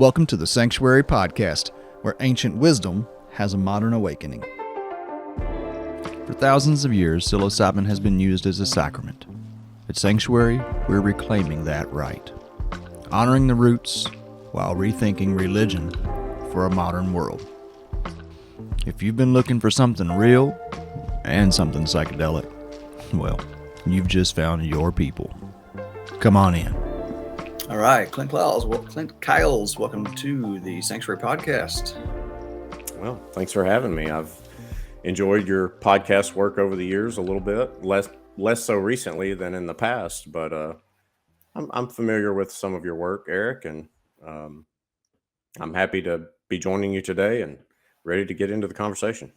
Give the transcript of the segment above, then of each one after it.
Welcome to the Psanctuary Podcast, where ancient wisdom has a modern awakening. For thousands of years, psilocybin has been used as a sacrament. At Psanctuary, we're reclaiming that right, honoring the roots while rethinking religion for a modern world. If you've been looking for something real and something psychedelic, well, you've just found your people. Come on in. All right, Clint Kyles, welcome to the Psanctuary Podcast. Well, thanks for having me. I've enjoyed your podcast work over the years a little bit, less so recently than in the past, but I'm familiar with some of your work, Eric, and I'm happy to be joining you today and ready to get into the conversation.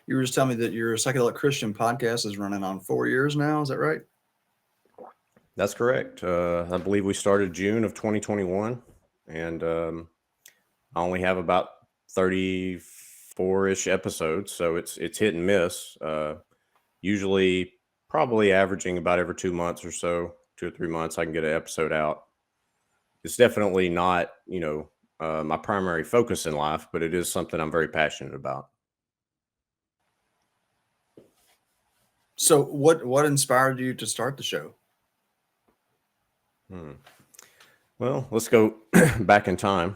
You were just telling me that your Psychedelic Christian Podcast is running on 4 years now. Is that right? That's correct. I believe we started June of 2021, and I only have about 34-ish episodes, so it's hit and miss. Usually, probably averaging about every 2 months or so, 2 or 3 months, I can get an episode out. It's definitely not, my primary focus in life, but it is something I'm very passionate about. So, what inspired you to start the show? Well, let's go back in time,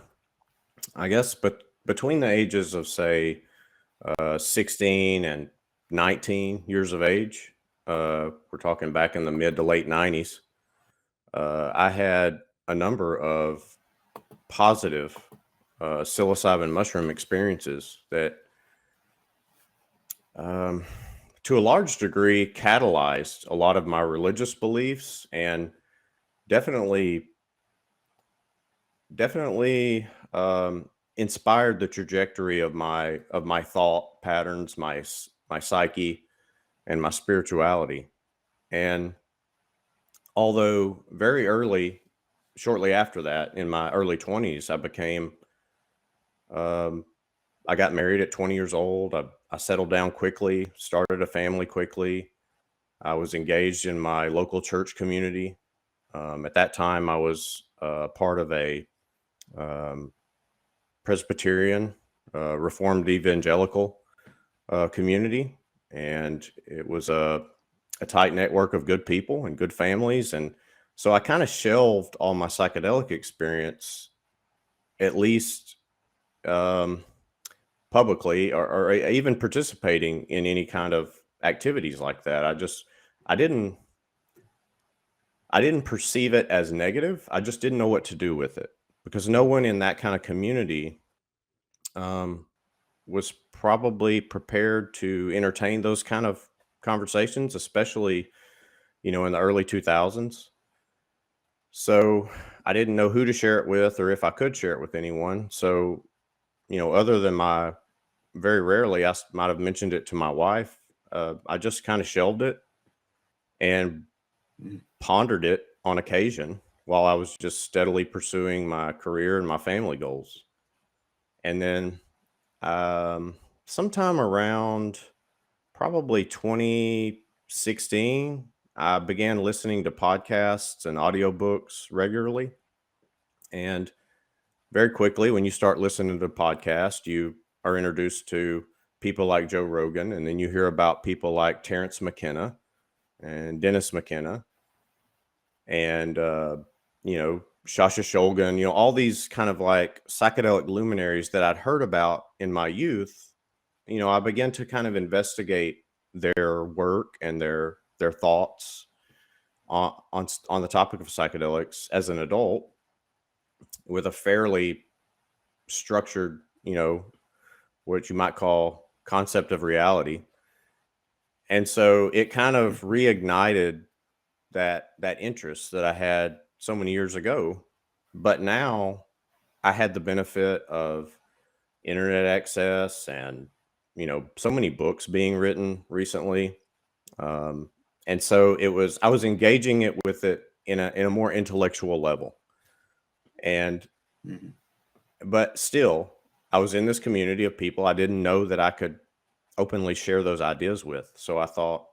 I guess, but between the ages of, say, 16 and 19 years of age, we're talking back in the mid to late 90s, I had a number of positive psilocybin mushroom experiences that, to a large degree, catalyzed a lot of my religious beliefs and definitely inspired the trajectory of my thought patterns, my psyche, and my spirituality. And although very early, shortly after that, in my early 20s, I got married at 20 years old. I settled down quickly, started a family quickly. I was engaged in my local church community. At that time, I was part of a Presbyterian, Reformed evangelical community, and it was a tight network of good people and good families. And so I kind of shelved all my psychedelic experience, at least publicly, or even participating in any kind of activities like that. I didn't perceive it as negative. I just didn't know what to do with it because no one in that kind of community was probably prepared to entertain those kind of conversations, especially, in the early 2000s. So I didn't know who to share it with or if I could share it with anyone. So, other than very rarely, I might have mentioned it to my wife. I just kind of shelved it and pondered it on occasion while I was just steadily pursuing my career and my family goals. And then sometime around probably 2016, I began listening to podcasts and audiobooks regularly. And very quickly, when you start listening to podcasts, you are introduced to people like Joe Rogan, and then you hear about people like Terrence McKenna and Dennis McKenna and, Shasha Shulgin, all these kind of like psychedelic luminaries that I'd heard about in my youth. I began to kind of investigate their work and their thoughts on the topic of psychedelics as an adult with a fairly structured, what you might call concept of reality. And so it kind of reignited that interest that I had so many years ago. But now I had the benefit of internet access and, so many books being written recently. And so I was engaging it with it in a more intellectual level. And, but still, I was in this community of people I didn't know that I could openly share those ideas with. So I thought,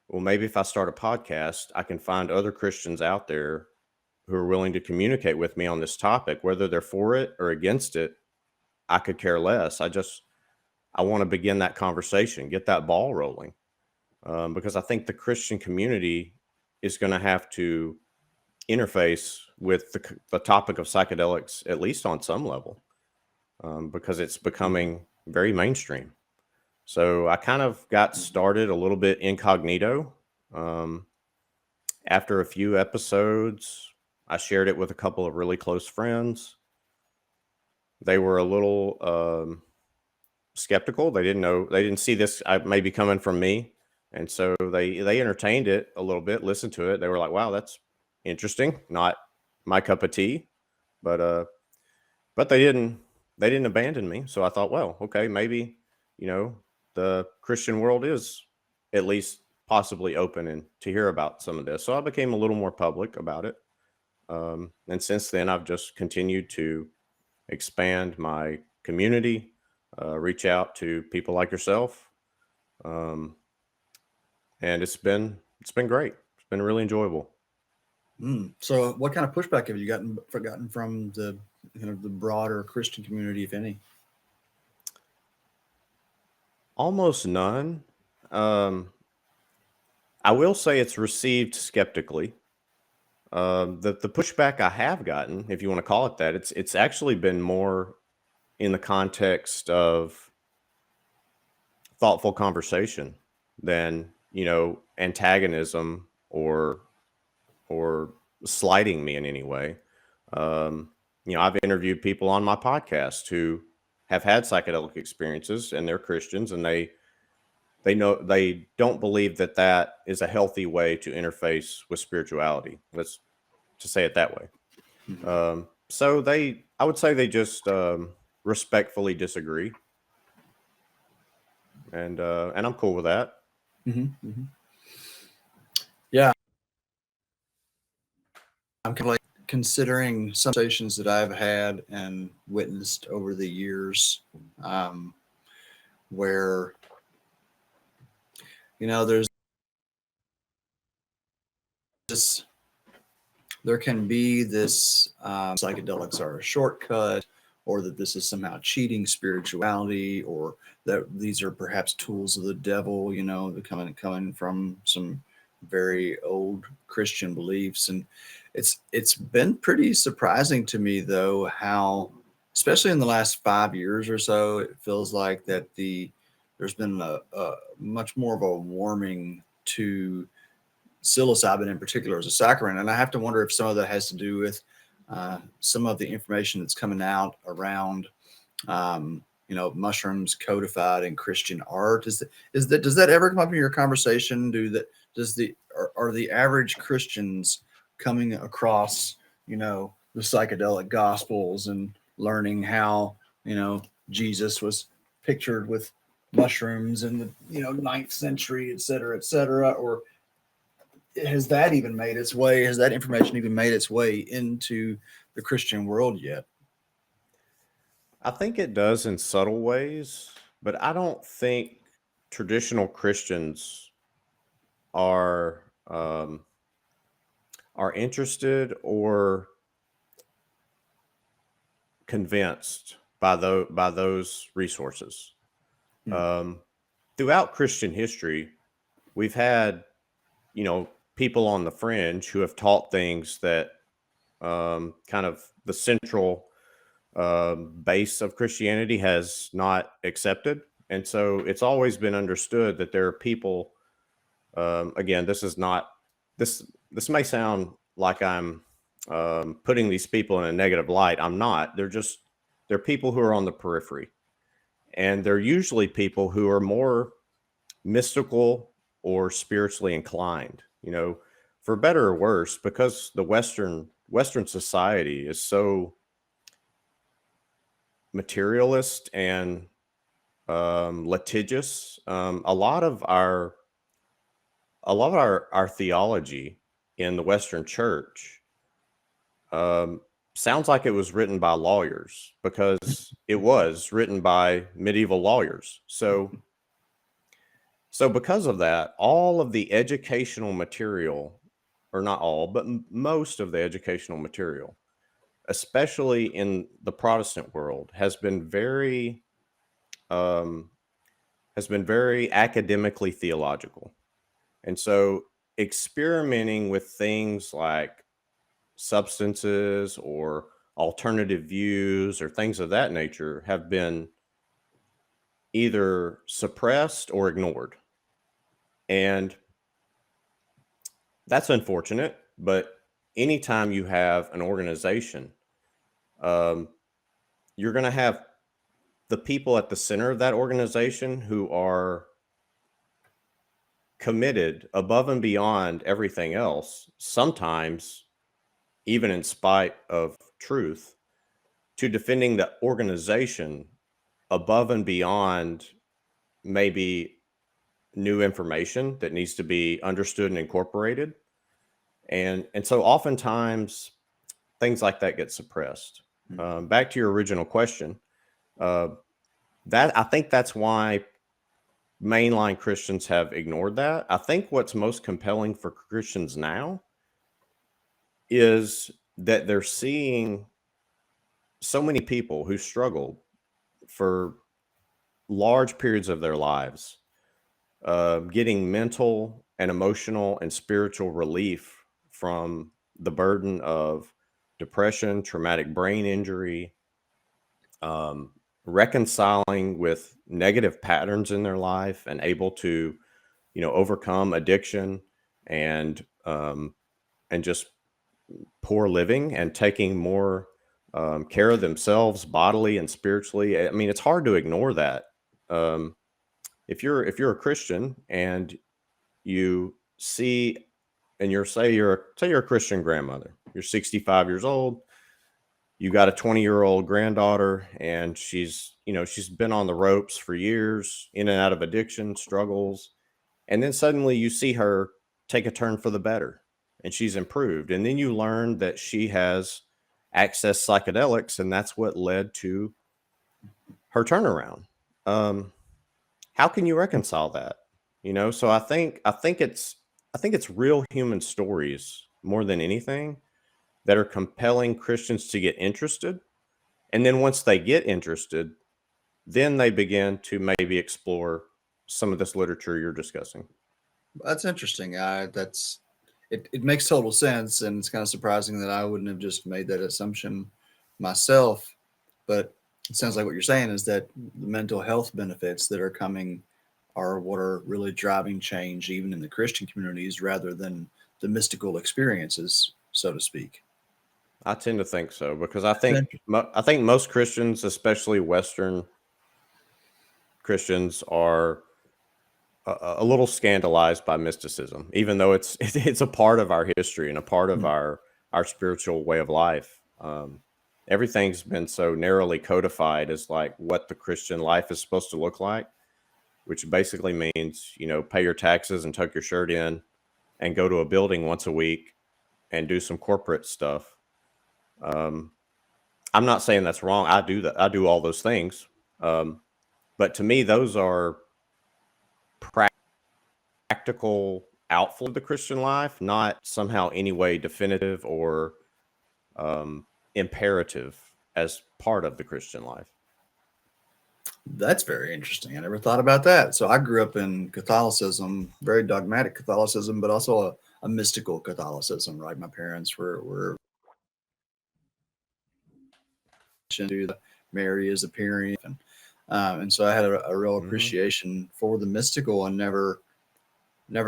well, maybe if I start a podcast, I can find other Christians out there who are willing to communicate with me on this topic, whether they're for it or against it. I could care less. I want to begin that conversation, get that ball rolling, because I think the Christian community is going to have to interface with the topic of psychedelics, at least on some level, because it's becoming very mainstream. So I kind of got started a little bit incognito. After a few episodes, I shared it with a couple of really close friends. They were a little skeptical. They didn't see this maybe coming from me. And so they entertained it a little bit, listened to it. They were like, wow, that's interesting. Not my cup of tea, but they didn't abandon me. So I thought, well, okay, maybe, the Christian world is at least possibly open and to hear about some of this. So I became a little more public about it. And since then, I've just continued to expand my community, reach out to people like yourself. And it's been great. It's been really enjoyable. So what kind of pushback have you gotten from the the broader Christian community, if any? Almost none. I will say it's received skeptically. The pushback I have gotten, if you want to call it that, it's actually been more in the context of thoughtful conversation than antagonism or slighting me in any way. I've interviewed people on my podcast who have had psychedelic experiences, and they're Christians, and they don't believe that is a healthy way to interface with spirituality. Let's to say it that way. So I would say they just respectfully disagree, and I'm cool with that. Yeah, I'm kind of like considering some conversations that I've had and witnessed over the years, where there's this, there can be this psychedelics are a shortcut, or that this is somehow cheating spirituality, or that these are perhaps tools of the devil, coming from some very old Christian beliefs. And it's been pretty surprising to me, though, how, especially in the last 5 years or so, it feels like that there's been a much more of a warming to psilocybin in particular as a sacrament. And I have to wonder if some of that has to do with some of the information that's coming out around, mushrooms codified in Christian art. Does that ever come up in your conversation? Are the average Christians coming across, the psychedelic gospels and learning how, Jesus was pictured with mushrooms in the, 9th century, et cetera, or has that even made its way? Has that information even made its way into the Christian world yet? I think it does in subtle ways, but I don't think traditional Christians are interested or convinced by those resources. Throughout Christian history, we've had people on the fringe who have taught things that kind of the central base of Christianity has not accepted. And so it's always been understood that there are people, again, this may sound like I'm putting these people in a negative light. I'm not. They're people who are on the periphery. And they're usually people who are more mystical or spiritually inclined, for better or worse, because the Western society is so materialist and litigious. A lot of our theology in the Western church sounds like it was written by lawyers, because it was written by medieval lawyers. So because of that, all of the educational material or not all, but most of the educational material, especially in the Protestant world, um, has been very academically theological. And so experimenting with things like substances or alternative views or things of that nature have been either suppressed or ignored. And that's unfortunate, but anytime you have an organization, um, you're going to have the people at the center of that organization who are committed above and beyond everything else, sometimes even in spite of truth, to defending the organization above and beyond maybe new information that needs to be understood and incorporated. And so oftentimes things like that get suppressed. Back to your original question, uh, that I think that's why mainline Christians have ignored that. I think what's most compelling for Christians now is that they're seeing so many people who struggled for large periods of their lives, getting mental and emotional and spiritual relief from the burden of depression, traumatic brain injury, um, reconciling with negative patterns in their life and able to, overcome addiction and just poor living and taking more care of themselves bodily and spiritually. I mean, it's hard to ignore that. Um, if you're a Christian and you see, and say you're a Christian grandmother, you're 65 years old, you got a 20-year-old granddaughter, and she's been on the ropes for years, in and out of addiction struggles, and then suddenly you see her take a turn for the better, and she's improved, and then you learn that she has accessed psychedelics, and that's what led to her turnaround. um, how can you reconcile that? So I think it's real human stories more than anything that are compelling Christians to get interested. And then once they get interested, then they begin to maybe explore some of this literature you're discussing. That's interesting. It makes total sense, and it's kind of surprising that I wouldn't have just made that assumption myself. But it sounds like what you're saying is that the mental health benefits that are coming are what are really driving change, even in the Christian communities, rather than the mystical experiences, so to speak. I tend to think so because Then- I think most Christians, especially Western Christians, are a little scandalized by mysticism, even though it's a part of our history and a part of our spiritual way of life. Everything's been so narrowly codified as like what the Christian life is supposed to look like, which basically means, pay your taxes and tuck your shirt in and go to a building once a week and do some corporate stuff. Um, I'm not saying that's wrong. I do that. I do all those things. But to me, those are practical outflow of the Christian life, not somehow any way definitive or imperative as part of the Christian life. That's very interesting. I never thought about that. So I grew up in Catholicism, very dogmatic Catholicism, but also a mystical Catholicism, right? My parents were into the Mary is appearing, and so I had a real appreciation for the mystical, and never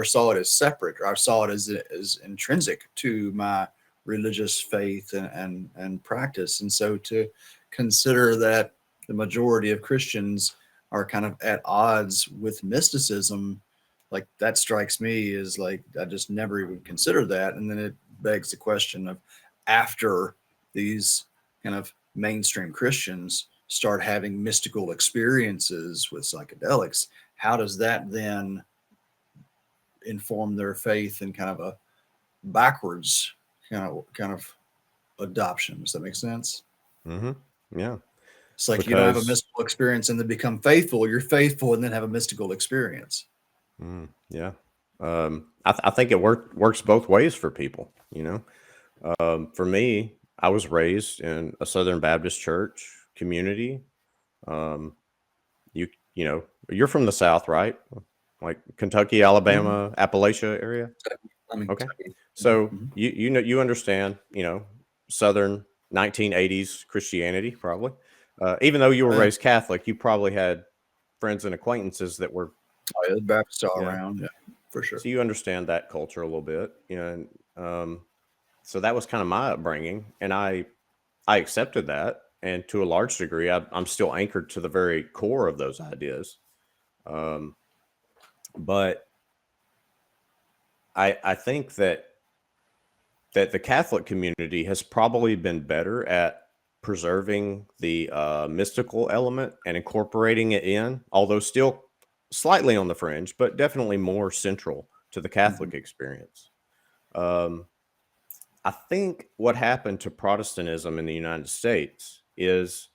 saw it as separate, or I saw it as intrinsic to my religious faith and practice. And so to consider that the majority of Christians are kind of at odds with mysticism, like that strikes me as like, I just never even considered that. And then it begs the question of, after these kind of mainstream Christians start having mystical experiences with psychedelics, how does that then inform their faith in kind of a backwards kind of adoption? Does that make sense? Yeah. It's like you don't have a Because mystical experience and then become faithful. You're faithful and then have a mystical experience. yeah. I think it works both ways for people. For me, I was raised in a Southern Baptist church community. Um, you you know, you're from the South, right? Like Kentucky, Mhm. Alabama, Appalachia area. I mean, Okay. Kentucky. So Mhm. you understand, Southern 1980s Christianity probably. Even though you were Oh, yeah. raised Catholic, you probably had friends and acquaintances that were, Oh, yeah, the Baptists all yeah. around. Yeah, for sure. So you understand that culture a little bit, and so that was kind of my upbringing, and I accepted that, and to a large degree, I'm still anchored to the very core of those ideas. Um, but I think that the Catholic community has probably been better at preserving the mystical element and incorporating it in, although still slightly on the fringe, but definitely more central to the Mhm. Catholic experience. Um, I think what happened to Protestantism in the United States is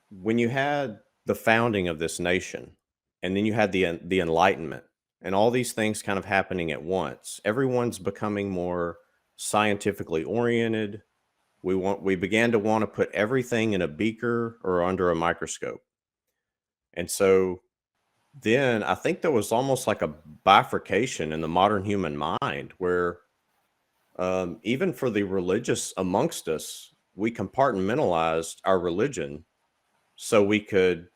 when you had the founding of this nation, and then you had the Enlightenment, and all these things kind of happening at once. Everyone's becoming more scientifically oriented. We began to want to put everything in a beaker or under a microscope. And so then I think there was almost like a bifurcation in the modern human mind where even for the religious amongst us, we compartmentalized our religion so we could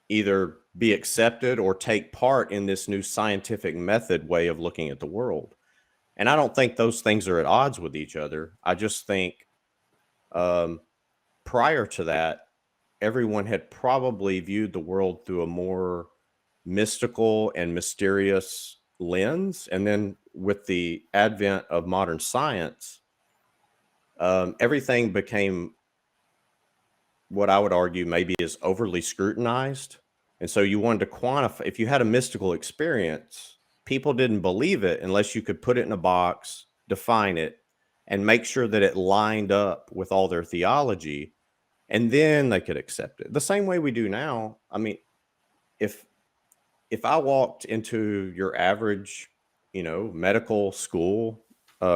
either be accepted or take part in this new scientific method way of looking at the world. And I don't think those things are at odds with each other. I just think um, prior to that, everyone had probably viewed the world through a more mystical and mysterious lens. And then with the advent of modern science, everything became what I would argue maybe is overly scrutinized. And so you wanted to quantify, if you had a mystical experience, people didn't believe it unless you could put it in a box, define it, and make sure that it lined up with all their theology, and then they could accept it. The same way we do now. I mean, if if I walked into your average, medical school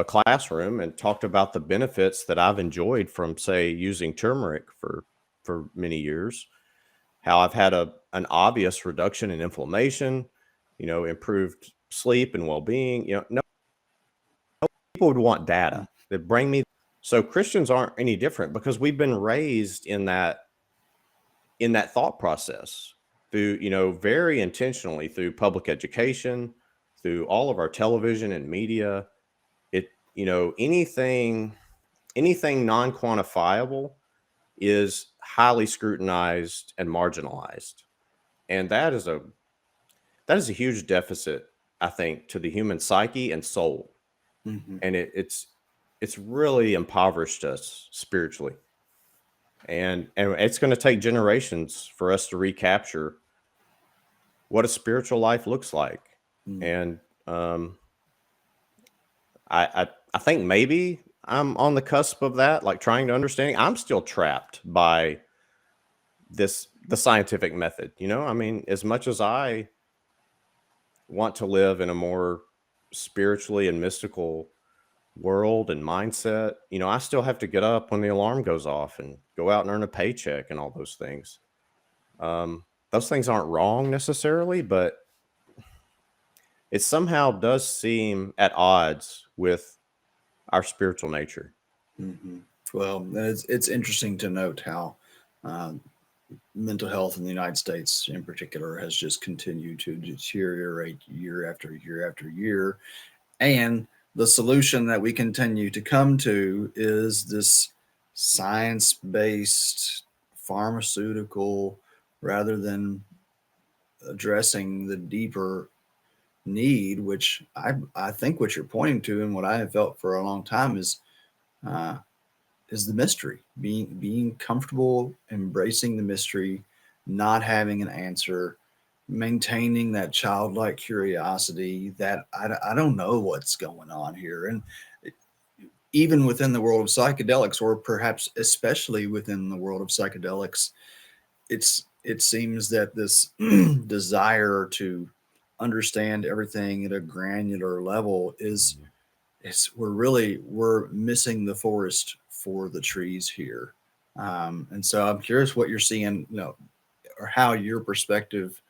classroom and talked about the benefits that I've enjoyed from, say, using turmeric for many years, how I've had an obvious reduction in inflammation, improved sleep and well-being, no people would want Mm. data that bring me. So Christians aren't any different because we've been raised in that thought process through, very intentionally through public education, through all of our television and media. It, anything non-quantifiable is highly scrutinized and marginalized. And that is a huge deficit, I think, to the human psyche and soul. Mhm. And it's really impoverished us spiritually. And it's going to take generations for us to recapture what a spiritual life looks like. Mm. And I think maybe I'm on the cusp of that, like trying to understand. I'm still trapped by the scientific method. I mean, as much as I want to live in a more spiritually and mystical world and mindset, I still have to get up when the alarm goes off and go out and earn a paycheck and all those things. Those things aren't wrong necessarily, but it somehow does seem at odds with our spiritual nature. Mhm. Well, it's interesting to note how uh, mental health in the United States, in particular, has just continued to deteriorate year after year after year. And the solution that we continue to come to is this science based pharmaceutical rather than addressing the deeper need, which I think what you're pointing to and what I have felt for a long time uh, is the mystery, being comfortable, embracing the mystery, not having an answer, maintaining that childlike curiosity that I don't know what's going on here. And even within the world of psychedelics, or perhaps especially within the world of psychedelics, it seems that this desire to understand everything at a granular level we're missing the forest for the trees here. And so I'm curious what you're seeing, or how your perspective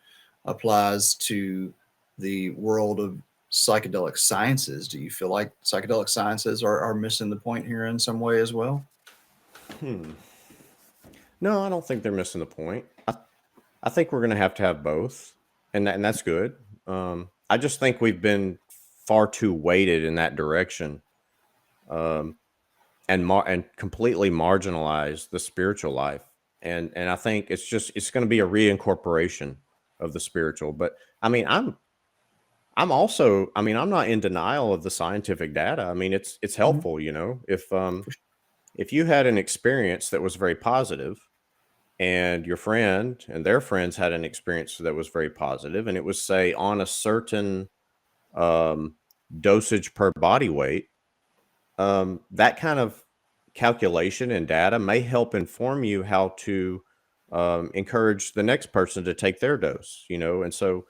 applies to the world of psychedelic sciences. Do you feel like psychedelic sciences are missing the point here in some way as well? Hmm. No, I don't think they're missing the point. I think we're going to have both, and that's good. I just think we've been far too weighted in that direction, um, and completely marginalized the spiritual life. And I think it's going to be a reincorporation of the spiritual. But I mean, I'm also, I mean, I'm not in denial of the scientific data. I mean, it's Mhm. helpful, if you had an experience that was very positive, and your friend and their friends had an experience that was very positive, and it was, say, on a certain um, dosage per body weight, that kind of calculation and data may help inform you how to encourage the next person to take their dose, and so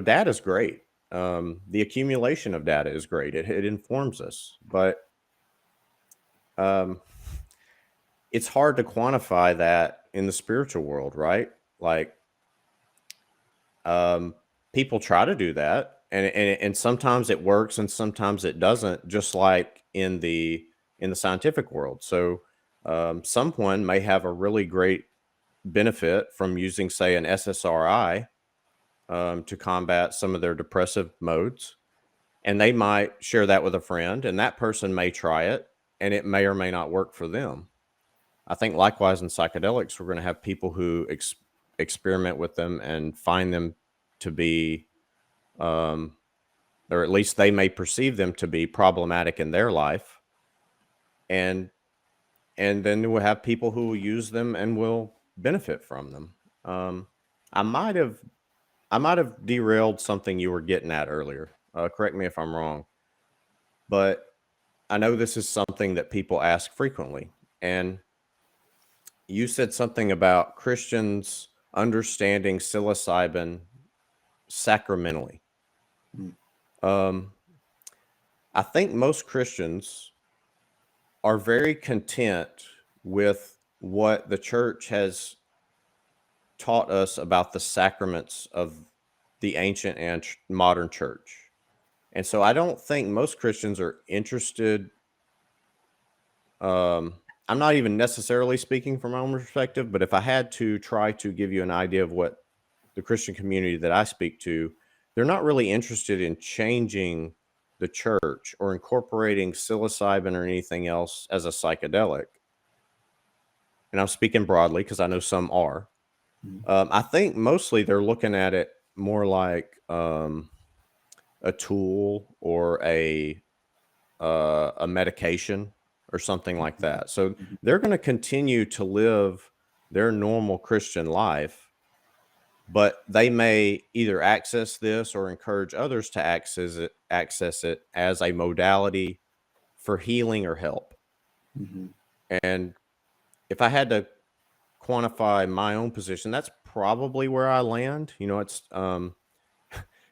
data is great. The accumulation of data is great. It informs us, but um, it's hard to quantify that in the spiritual world, right? Like, um, people try to do that, and sometimes it works and sometimes it doesn't, just like in the scientific world. So someone may have a really great benefit from using, say, an SSRI to combat some of their depressive modes, and they might share that with a friend, and that person may try it, and it may or may not work for them. I think likewise in psychedelics, we're going to have people who experiment with them and find them to be, um, or at least they may perceive them to be problematic in their life, and then we'll have people who will use them and will benefit from them. I might have derailed something you were getting at earlier. Correct me if I'm wrong, but I know this is something that people ask frequently, and you said something about Christians understanding psilocybin sacramentally. Mm. Um, I think most Christians are very content with what the church has taught us about the sacraments of the ancient and modern church. And so I don't think most Christians are interested. I'm not even necessarily speaking from my own perspective, but if I had to try to give you an idea of what the Christian community that I speak to, they're not really interested in changing the church or incorporating psilocybin or anything else as a psychedelic. And I'm speaking broadly because I know some are. Mm. I think mostly they're looking at it more like a tool or a medication or something like Mhm. that. So Mhm. they're going to continue to live their normal Christian life, but they may either access this or encourage others to access it as a modality for healing or help. Mhm. And if I had to quantify my own position, that's probably where I land. It's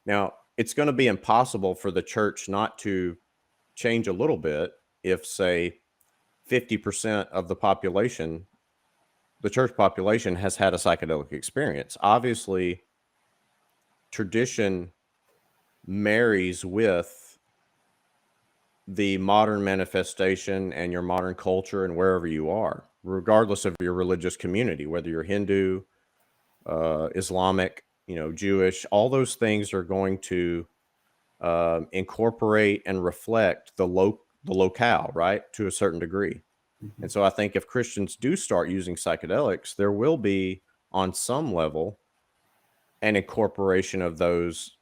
now it's going to be impossible for the church not to change a little bit if, say, 50% of the church population has had a psychedelic experience. Obviously, tradition marries with the modern manifestation and your modern culture and wherever you are, regardless of your religious community, whether you're Hindu, Islamic, Jewish. All those things are going to incorporate and reflect the locale, right, to a certain degree. Mhm. And so I think if Christians do start using psychedelics, there will be, on some level, an incorporation of those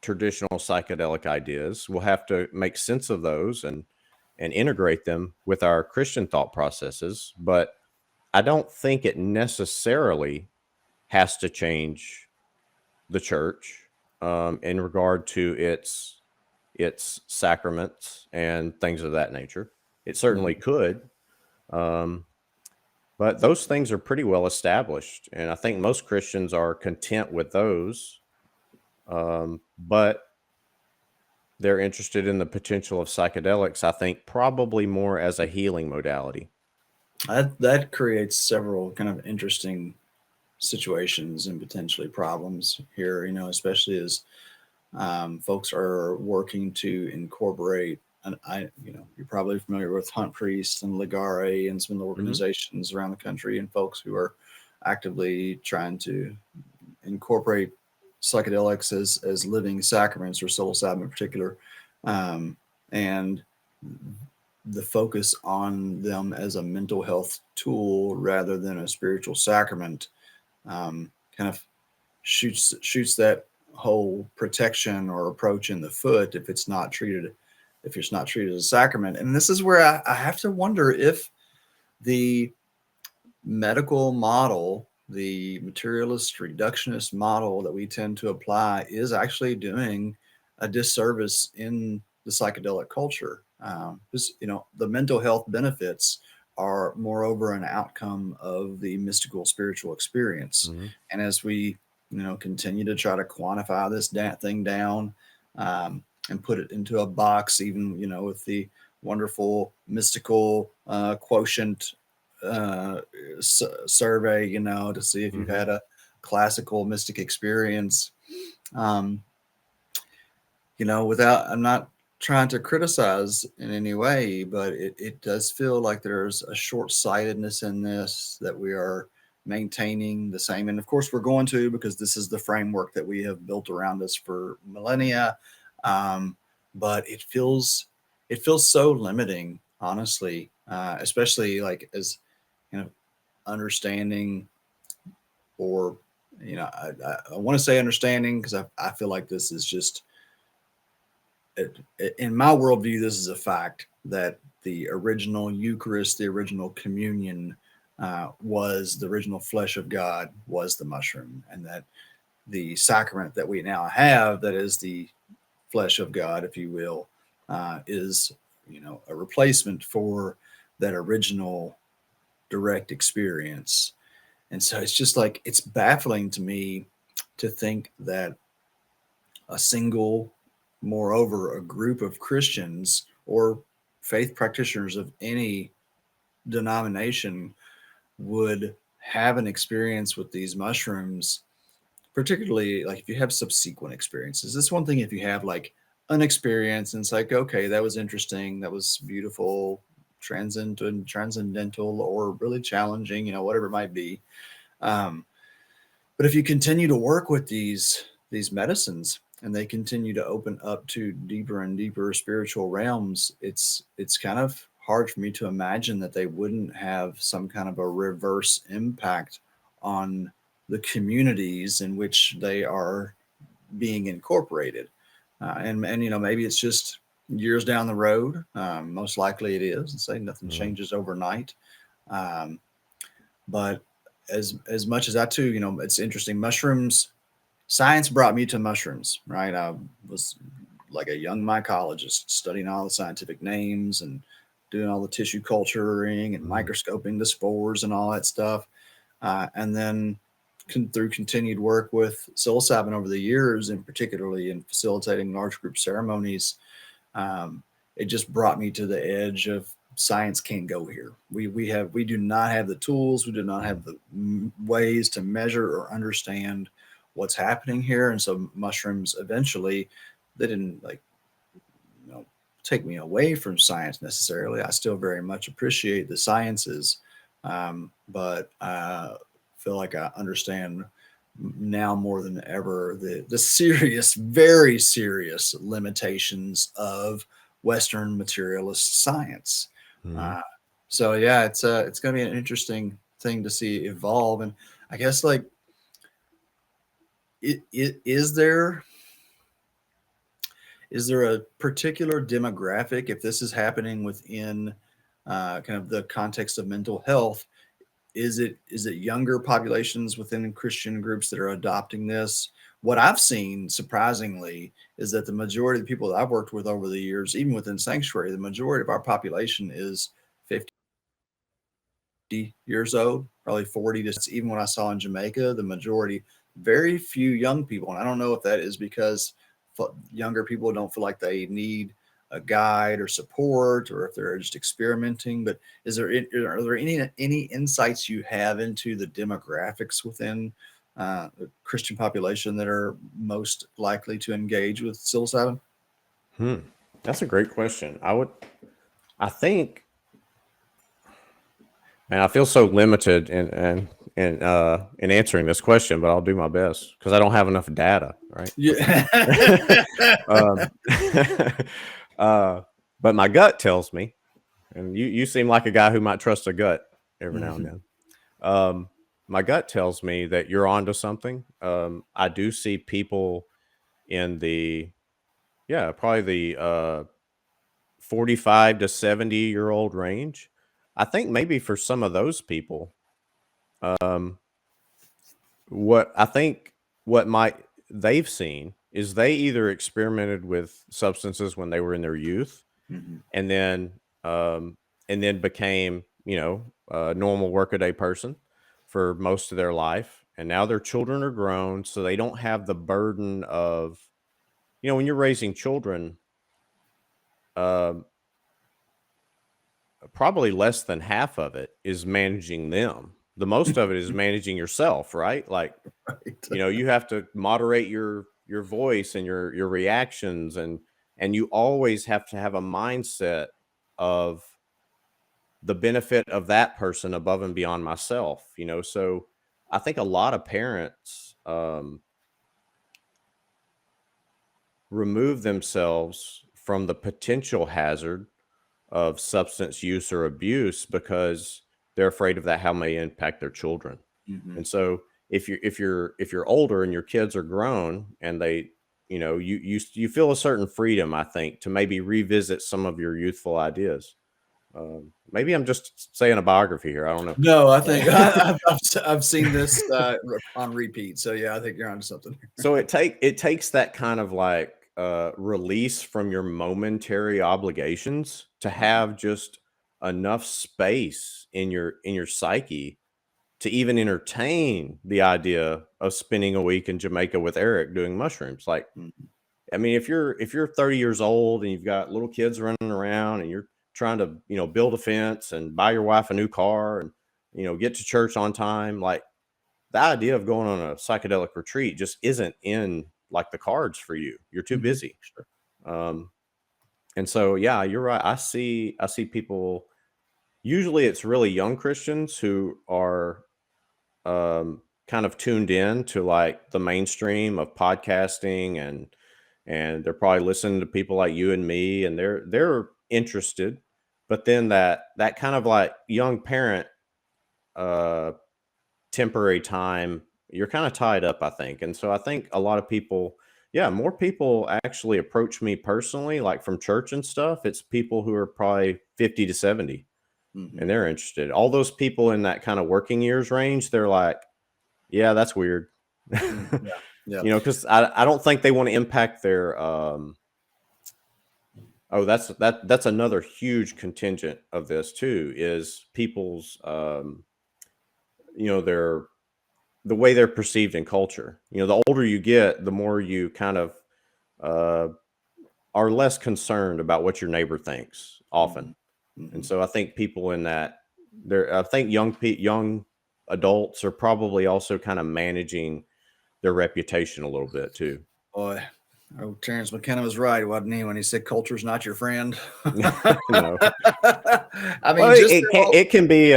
traditional psychedelic ideas. We'll have to make sense of those and integrate them with our Christian thought processes. But I don't think it necessarily has to change the church in regard to its sacraments and things of that nature. It certainly Mhm. could, um, but those things are pretty well established, and I think most Christians are content with those. But they're interested in the potential of psychedelics, I think, probably more as a healing modality. That creates several kind of interesting situations and potentially problems here, especially as folks are working to incorporate. And you're probably familiar with Hunt Priest and Ligare and some of the organizations around the country and folks who are actively trying to incorporate psychedelics as living sacraments, or psilocybin in particular, and the focus on them as a mental health tool rather than a spiritual sacrament kind of shoots that whole protection or approach in the foot if it's not treated as a sacrament. And this is where I have to wonder if the medical model, the materialist reductionist model that we tend to apply, is actually doing a disservice in the psychedelic culture. Because the mental health benefits are moreover an outcome of the mystical spiritual experience. And as we continue to try to quantify this thing down, and put it into a box, even with the wonderful mystical quotient survey, to see if you've had a classical mystic experience. I'm not trying to criticize in any way, but it does feel like there's a short-sightedness in this, that we are maintaining the same. And of course we're going to, because this is the framework that we have built around us for millennia. But it feels so limiting, honestly, especially like as understanding, or I want to say understanding, because I feel like this is just, in my worldview, this is a fact that the original Eucharist, the original communion, was the original flesh of God, was the mushroom, and that the sacrament that we now have, that is the flesh of God, if you will, is a replacement for that original direct experience. And so it's just like, it's baffling to me to think that a single, moreover, a group of Christians or faith practitioners of any denomination would have an experience with these mushrooms, particularly like if you have subsequent experiences. It's one thing if you have like an experience and it's like, okay, that was interesting, that was beautiful, transcendental, or really challenging, whatever it might be. But if you continue to work with these medicines and they continue to open up to deeper and deeper spiritual realms, it's kind of hard for me to imagine that they wouldn't have some kind of a reverse impact on the communities in which they are being incorporated. And maybe it's just years down the road. Most likely it is, and say nothing changes overnight. But as much as that too, it's interesting. Mushrooms, science brought me to mushrooms, right? I was like a young mycologist studying all the scientific names and doing all the tissue culturing and microscoping the spores and all that stuff. And then through continued work with psilocybin over the years, and particularly in facilitating large group ceremonies, it just brought me to the edge of science can't go here. We do not have the tools. We do not have the ways to measure or understand what's happening here. And so mushrooms eventually, they didn't take me away from science necessarily. I still very much appreciate the sciences, but I feel like I understand now more than ever the serious, very serious limitations of Western materialist science. So yeah, it's going to be an interesting thing to see evolve. And I guess like, is there a particular demographic, if this is happening within kind of the context of mental health? Is it younger populations within Christian groups that are adopting this? What I've seen, surprisingly, is that the majority of the people that I've worked with over the years, even within Psanctuary, the majority of our population is 50 years old, probably 40 to, even what I saw in Jamaica, the majority very few young people. And I don't know if that is because younger people don't feel like they need a guide or support, or if they're just experimenting. But are there any insights you have into the demographics within the Christian population that are most likely to engage with psilocybin? That's a great question. I think, and I feel so limited in answering this question, but I'll do my best because I don't have enough data, right? Yeah. But my gut tells me, and you seem like a guy who might trust a gut every now and then. My gut tells me that you're onto something. I do see people in probably the 45 to 70-year-old range. I think maybe for some of those people, what they've seen is they either experimented with substances when they were in their youth, and then became a normal workaday person for most of their life, and now their children are grown, so they don't have the burden of when you're raising children. Probably less than half of it is managing them. The most of it is managing yourself, right? Like, Right. you have to moderate your voice and your reactions, and you always have to have a mindset of the benefit of that person above and beyond myself, So I think a lot of parents remove themselves from the potential hazard of substance use or abuse because they're afraid of that, how it may impact their children. And so if you're older and your kids are grown and they, you feel a certain freedom, I think, to maybe revisit some of your youthful ideas. Maybe I'm just saying a biography here. I don't know. No, I think I've seen this on repeat. So yeah, I think you're onto something. So it takes that kind of like release from your momentary obligations to have just enough space in your psyche to even entertain the idea of spending a week in Jamaica with Eric doing mushrooms. Like, I mean, if you're 30 years old and you've got little kids running around and you're trying to, build a fence and buy your wife a new car and, get to church on time, like the idea of going on a psychedelic retreat just isn't in like the cards for you. You're too busy. And so, yeah, you're right. I see people, usually it's really young Christians who are kind of tuned in to like the mainstream of podcasting, and they're probably listening to people like you and me, and they're interested. But then that kind of like young parent temporary time, you're kind of tied up, I think. And so I think a lot of people, more people actually approach me personally, like from church and stuff. It's people who are probably 50 to 70 and they're interested. All those people in that kind of working years range, they're like, yeah, that's weird. Yeah. Because I don't think they want to impact their that's another huge contingent of this too, is people's the way they're perceived in culture. The older you get, the more you kind of are less concerned about what your neighbor thinks often. And so I think people in that, I think young adults are probably also kind of managing their reputation a little bit too. Boy, Terrence McKenna was right, wasn't he, when he said culture's not your friend? No. I mean, Well, it can be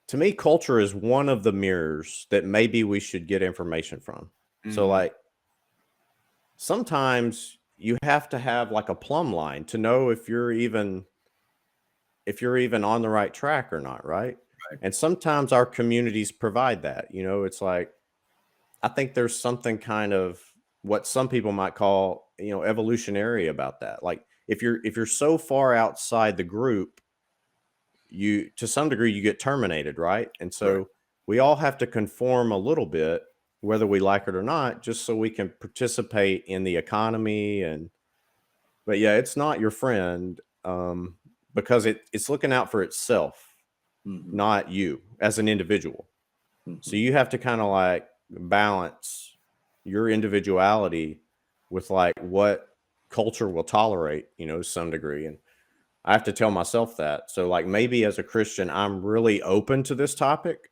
to me, culture is one of the mirrors that maybe we should get information from. So like sometimes you have to have like a plumb line to know if you're even on the right track or not, right? And sometimes our communities provide that. It's like, I think there's something kind of what some people might call, evolutionary about that. Like if you're so far outside the group, to some degree you get terminated, right? And so we all have to conform a little bit, whether we like it or not, just so we can participate in the economy. But yeah, it's not your friend, because it's looking out for itself, not you as an individual. So you have to kind of like balance your individuality with like what culture will tolerate, to some degree. And I have to tell myself that. So like maybe as a Christian, I'm really open to this topic.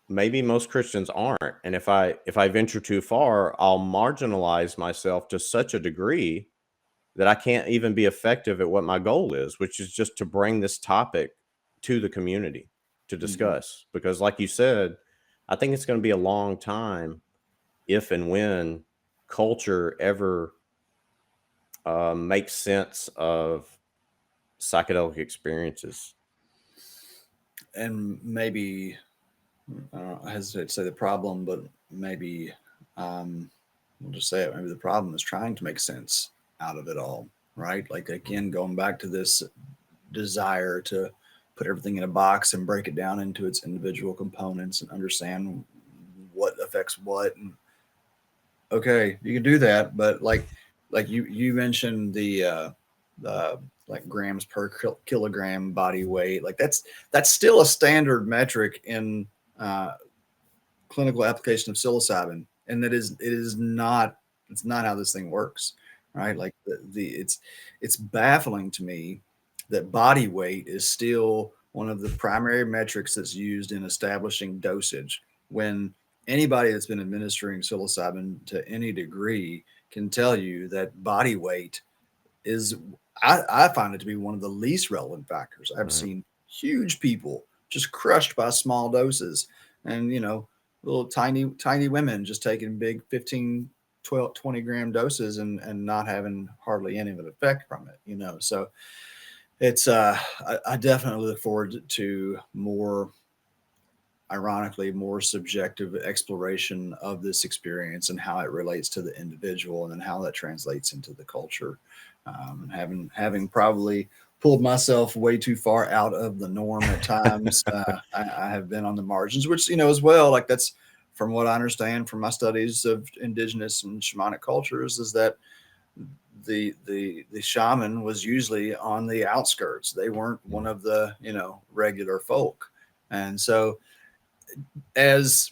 Maybe most Christians aren't. And if I venture too far, I'll marginalize myself to such a degree that I can't even be effective at what my goal is, which is just to bring this topic to the community to discuss. Because like you said, I think it's going to be a long time if and when culture ever makes sense of psychedelic experiences. And maybe, I hesitate to say the problem, but maybe, we'll just say it, maybe the problem is trying to make sense out of it all, right? Like, again, going back to this desire to put everything in a box and break it down into its individual components and understand what affects what. And okay, you can do that, but like you mentioned the like grams per kilogram body weight, like that's still a standard metric in clinical application of psilocybin, and it's not how this thing works, right? Like it's baffling to me that body weight is still one of the primary metrics that's used in establishing dosage, when anybody that's been administering psilocybin to any degree can tell you that body weight is, I find it to be one of the least relevant factors. I've seen huge people just crushed by small doses, and little tiny women just taking big 15, 12, 20 gram doses and not having hardly any of an effect from it. So it's I definitely look forward to more, ironically, more subjective exploration of this experience and how it relates to the individual, and then how that translates into the culture. Having probably pulled myself way too far out of the norm at times, I have been on the margins, which, as well, like that's from what I understand from my studies of indigenous and shamanic cultures, is that the shaman was usually on the outskirts. They weren't one of the regular folk. And so, as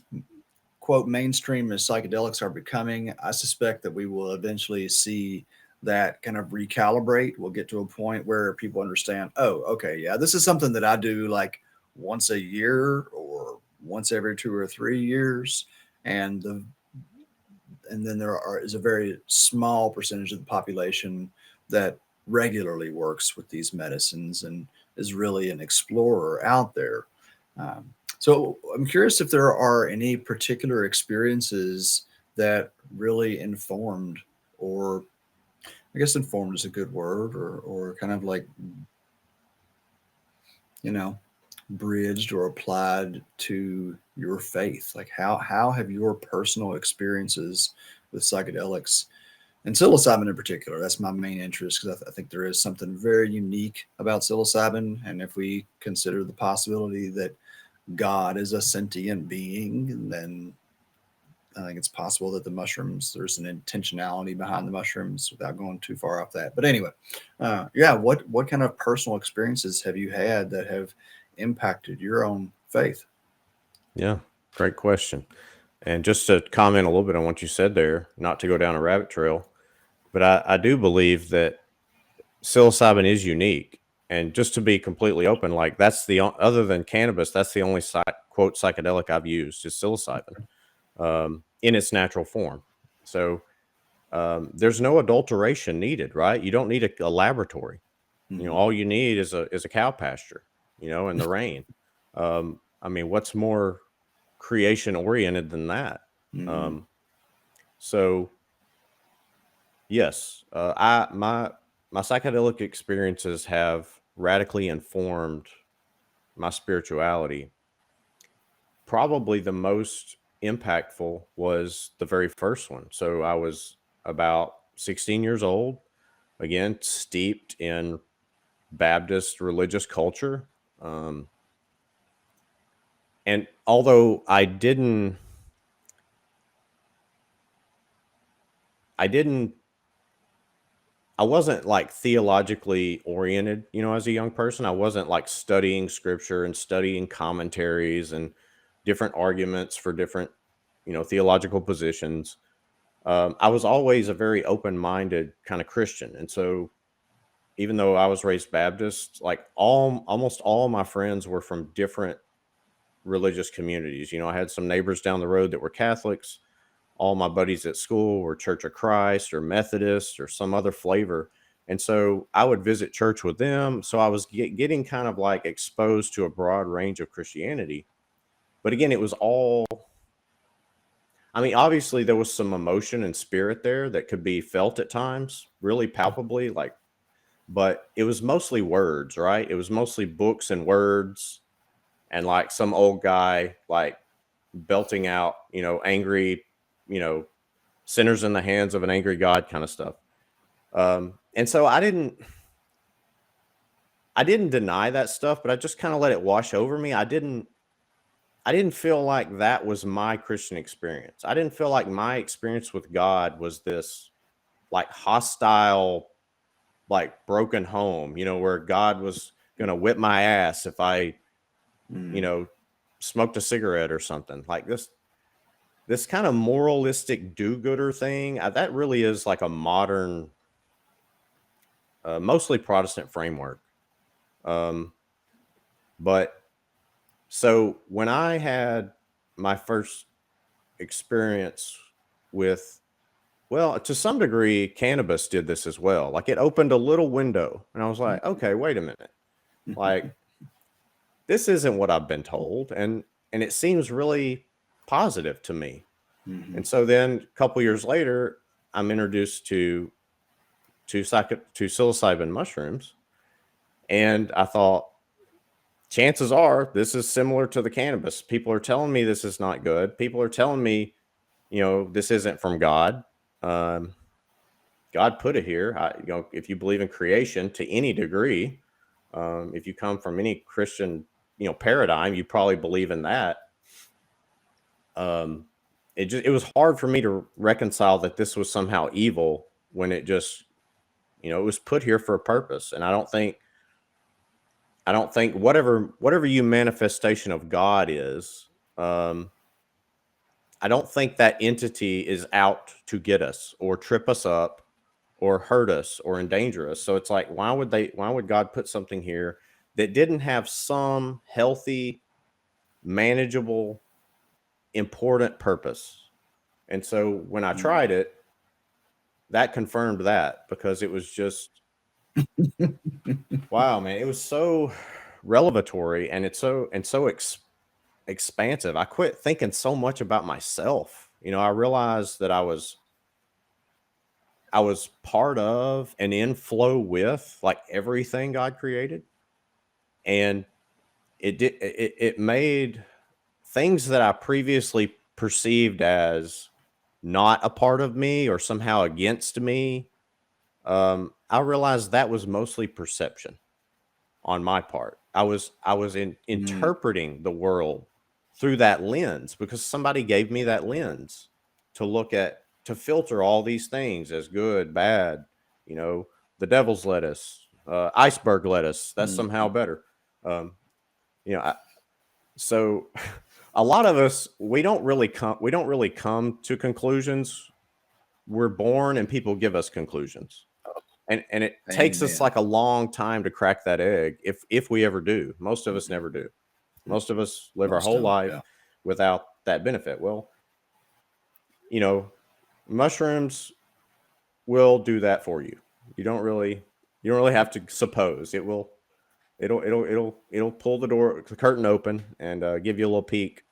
quote mainstream as psychedelics are becoming, I suspect that we will eventually see that kind of recalibrate. We'll get to a point where people understand, oh, okay, yeah, this is something that I do like once a year or once every 2 or 3 years, and then is a very small percentage of the population that regularly works with these medicines and is really an explorer out there. So I'm curious if there are any particular experiences that really informed, or I guess informed is a good word, or kind of like, bridged or applied to your faith. Like how have your personal experiences with psychedelics and psilocybin in particular, that's my main interest, because I think there is something very unique about psilocybin. And if we consider the possibility that God is a sentient being, then I think it's possible that the mushrooms, there's an intentionality behind the mushrooms, without going too far off that. But anyway, what kind of personal experiences have you had that have impacted your own faith? Yeah, great question. And just to comment a little bit on what you said there, not to go down a rabbit trail, but I do believe that psilocybin is unique. And just to be completely open, like that's other than cannabis, that's the only quote psychedelic I've used is psilocybin in its natural form. So there's no adulteration needed, right? You don't need a laboratory. All you need is a cow pasture, and the rain. I mean, what's more creation oriented than that? So yes, my psychedelic experiences have radically informed my spirituality. Probably the most impactful was the very first one. So I was about 16 years old, again, steeped in Baptist religious culture. And although I wasn't like theologically oriented, as a young person. I wasn't like studying scripture and studying commentaries and different arguments for different, theological positions. I was always a very open-minded kind of Christian. And so even though I was raised Baptist, like almost all my friends were from different religious communities. I had some neighbors down the road that were Catholics. All my buddies at school were Church of Christ or Methodist or some other flavor. And so I would visit church with them. So I was getting kind of like exposed to a broad range of Christianity. But again, it was all, I mean, obviously there was some emotion and spirit there that could be felt at times, really palpably, but it was mostly words, right? It was mostly books and words, and like some old guy like belting out, angry, sinners in the hands of an angry God kind of stuff. And so I didn't deny that stuff, but I just kind of let it wash over me. I didn't feel like that was my Christian experience. I didn't feel like my experience with God was this like hostile, like broken home, where God was going to whip my ass if I, smoked a cigarette or something like this kind of moralistic do-gooder thing. That really is like a modern, mostly Protestant framework. But so when I had my first experience with, well, to some degree, cannabis did this as well. Like it opened a little window and I was like, okay, wait a minute. Like this isn't what I've been told. And it seems really positive to me. And so then a couple years later, I'm introduced to psilocybin mushrooms. And I thought, chances are this is similar to the cannabis. People are telling me this is not good. People are telling me, this isn't from God. God put it here. If you believe in creation to any degree, if you come from any Christian, paradigm, you probably believe in that. It was hard for me to reconcile that this was somehow evil when it just, it was put here for a purpose. And I don't think whatever you manifestation of God is, I don't think that entity is out to get us or trip us up or hurt us or endanger us. So it's like, why would God put something here that didn't have some healthy, manageable, important purpose? And so when I tried it, that confirmed that, because it was just, wow, man, it was so revelatory and it's so expansive. I quit thinking so much about myself. I realized that I was part of and in flow with like everything God created. And it made things that I previously perceived as not a part of me or somehow against me. I realized that was mostly perception on my part. I was interpreting the world through that lens because somebody gave me that lens to look at, to filter all these things as good, bad, the devil's lettuce, iceberg lettuce, that's somehow better. So a lot of us, we don't really come to conclusions. We're born and people give us conclusions. And it takes us like a long time to crack that egg, if we ever do. Most of us never do. Most of us live our whole life without that benefit. Well, mushrooms will do that for you. You don't really have to suppose. It'll pull the curtain open and give you a little peek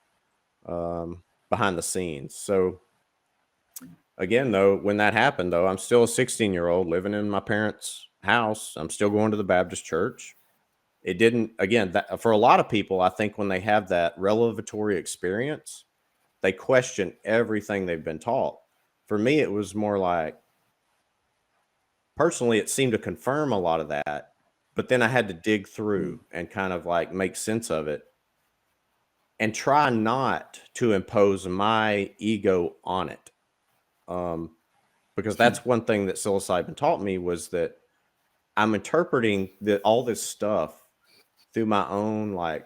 behind the scenes. So again, though, when that happened, though, I'm still a 16-year-old living in my parents' house. I'm still going to the Baptist church. It didn't, again, for a lot of people, I think when they have that revelatory experience, they question everything they've been taught. For me, it was more like, personally, it seemed to confirm a lot of that, but then I had to dig through and kind of like make sense of it and try not to impose my ego on it. Because that's one thing that psilocybin taught me, was that I'm interpreting all this stuff through my own like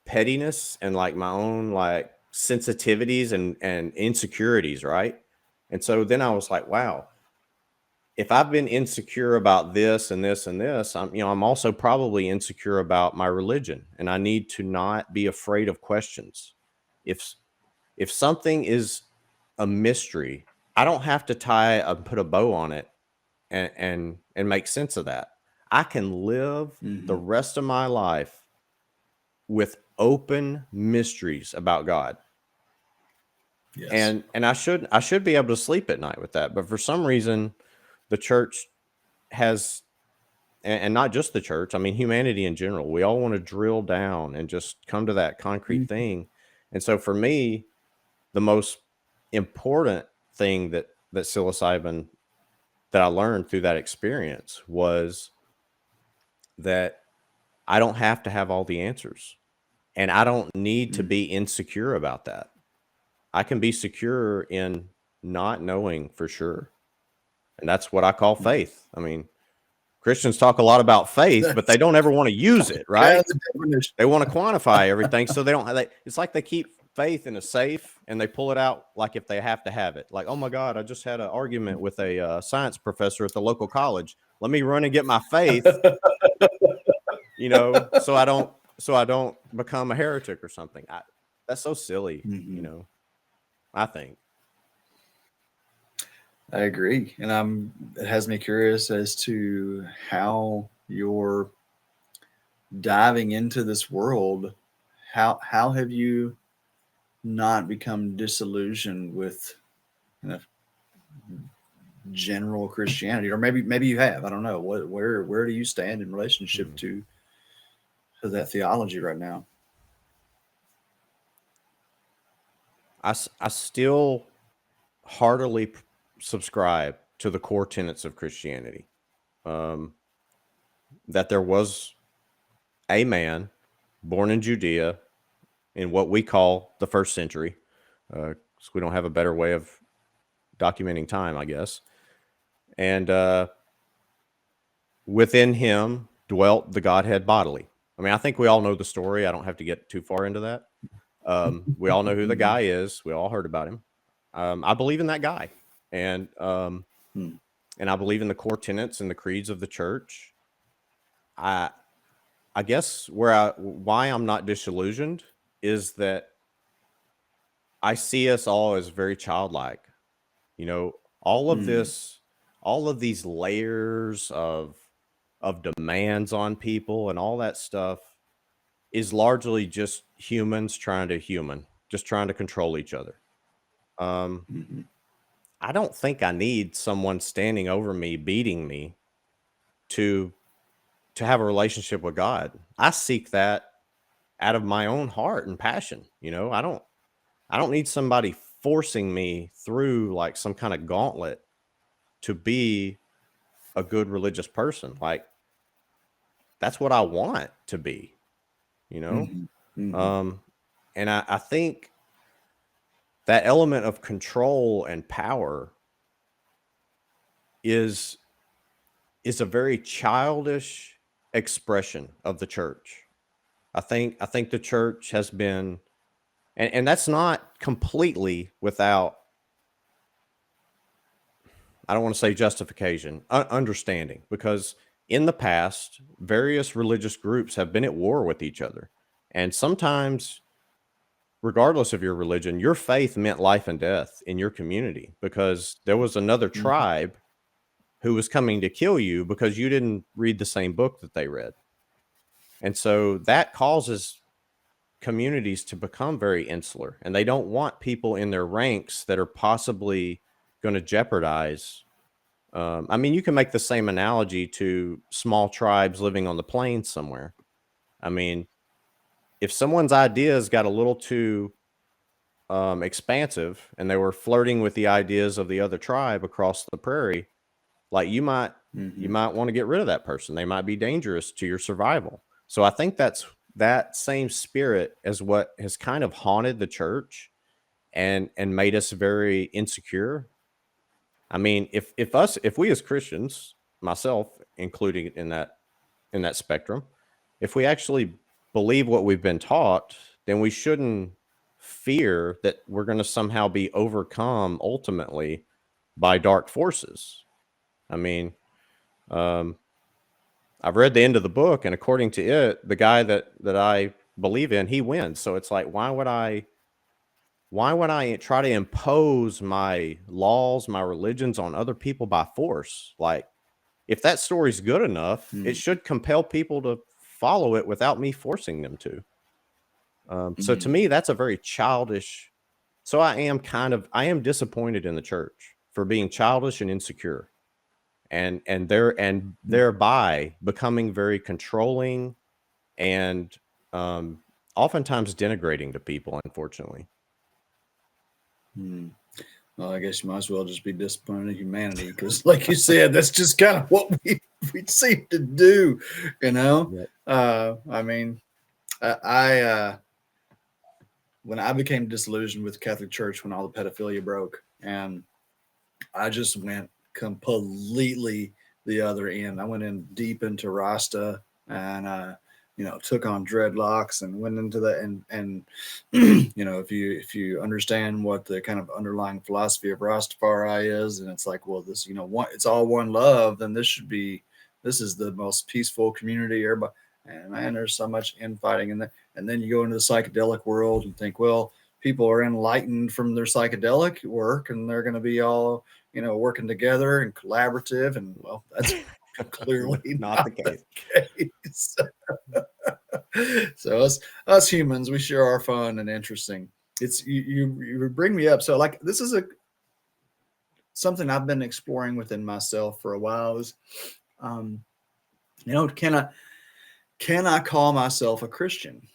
pettiness and like my own like sensitivities and insecurities, right? And so then I was like, wow, if I've been insecure about this and this and this, I'm also probably insecure about my religion, and I need to not be afraid of questions. If if something is a mystery, I don't have to put a bow on it and make sense of that. I can live the Mm-hmm. rest of my life with open mysteries about God. Yes. And I should be able to sleep at night with that. But for some reason, the church has, and not just the church, I mean humanity in general, we all want to drill down and just come to that concrete Mhm. thing. And so for me, the most important thing that psilocybin that I learned through that experience was that I don't have to have all the answers, and I don't need to Mm. be insecure about that. I can be secure in not knowing for sure. And that's what I call Mhm. faith. I mean, Christians talk a lot about faith, but That's they don't ever want to use it, kind right? of the definition. They want to quantify everything. So they don't have that. It's like they keep faith in a safe and they pull it out like if they have to have it. Like, oh my God, I just had an argument with a science professor at the local college. Let me run and get my faith, so I don't become a heretic or something. That's so silly, Mhm. I think. I agree, and it has me curious as to how you're diving into this world. How have you not become disillusioned with, you know, general Christianity, or maybe you have. I don't know. Where do you stand in relationship Mhm. to that theology right now? I still heartily subscribe to the core tenets of Christianity. Um, that there was a man born in Judea in what we call the first century, because we don't have a better way of documenting time, I guess. And within him dwelt the Godhead bodily. I mean, I think we all know the story. I don't have to get too far into that. We all know who the Mhm. guy is. We all heard about him. I believe in that guy, and Hmm. and I believe in the core tenets and the creeds of the church. I I guess why I'm not disillusioned is that I see us all as very childlike. You know, all of Hmm. this, all of these layers of demands on people and all that stuff is largely just humans trying to just trying to control each other. Um, Hmm. I don't think I need someone standing over me, beating me to to have a relationship with God. I seek that out of my own heart and passion. I don't need somebody forcing me through like some kind of gauntlet to be a good religious person. Like that's what I want to be, you know? Hmm. Hmm. Um, and I think that element of control and power is is a very childish expression of the church. I think the church has been, and that's not completely without, I don't want to say justification, understanding, because in the past, various religious groups have been at war with each other. And sometimes, regardless of your religion, your faith meant life and death in your community because there was another Hmm. tribe who was coming to kill you because you didn't read the same book that they read. And so that causes communities to become very insular, and they don't want people in their ranks that are possibly going to jeopardize. I mean, you can make the same analogy to small tribes living on the plains somewhere. I mean, if someone's ideas got a little too expansive and they were flirting with the ideas of the other tribe across the prairie, like you Hmm. might want to get rid of that person. They might be dangerous to your survival. So I think that's that same spirit is what has kind of haunted the church and made us very insecure. I mean, if we as Christians, myself including in that spectrum, if we actually believe what we've been taught, then we shouldn't fear that we're going to somehow be overcome ultimately by dark forces. I mean, I've read the end of the book, and according to it, the guy that I believe in, he wins. So it's like, why would I try to impose my laws, my religions on other people by force? Like, if that story's good enough, it should compel people to follow it without me forcing them to. So to me, that's a very childish. So I am disappointed in the church for being childish and insecure, and thereby becoming very controlling and oftentimes denigrating to people, unfortunately. Well, I guess you might as well just be disappointed in humanity, because, like you said, that's just kind of what we seem to do, you know. Yep. I mean, I when I became disillusioned with the Catholic Church when all the pedophilia broke, and I just went completely the other end. I went in deep into Rasta, and took on dreadlocks and went into that. And if you understand what the kind of underlying philosophy of Rastafari is, and it's like, well, this, it's all one love, then this is the most peaceful community. Everybody, and man, there's so much infighting in there. And then you go into the psychedelic world and think, well, people are enlightened from their psychedelic work, and they're going to be all, working together and collaborative. And well, that's clearly not the case. So us humans, we sure are fun and interesting. It's you bring me up. So, like, this is something I've been exploring within myself for a while. Is can I call myself a Christian?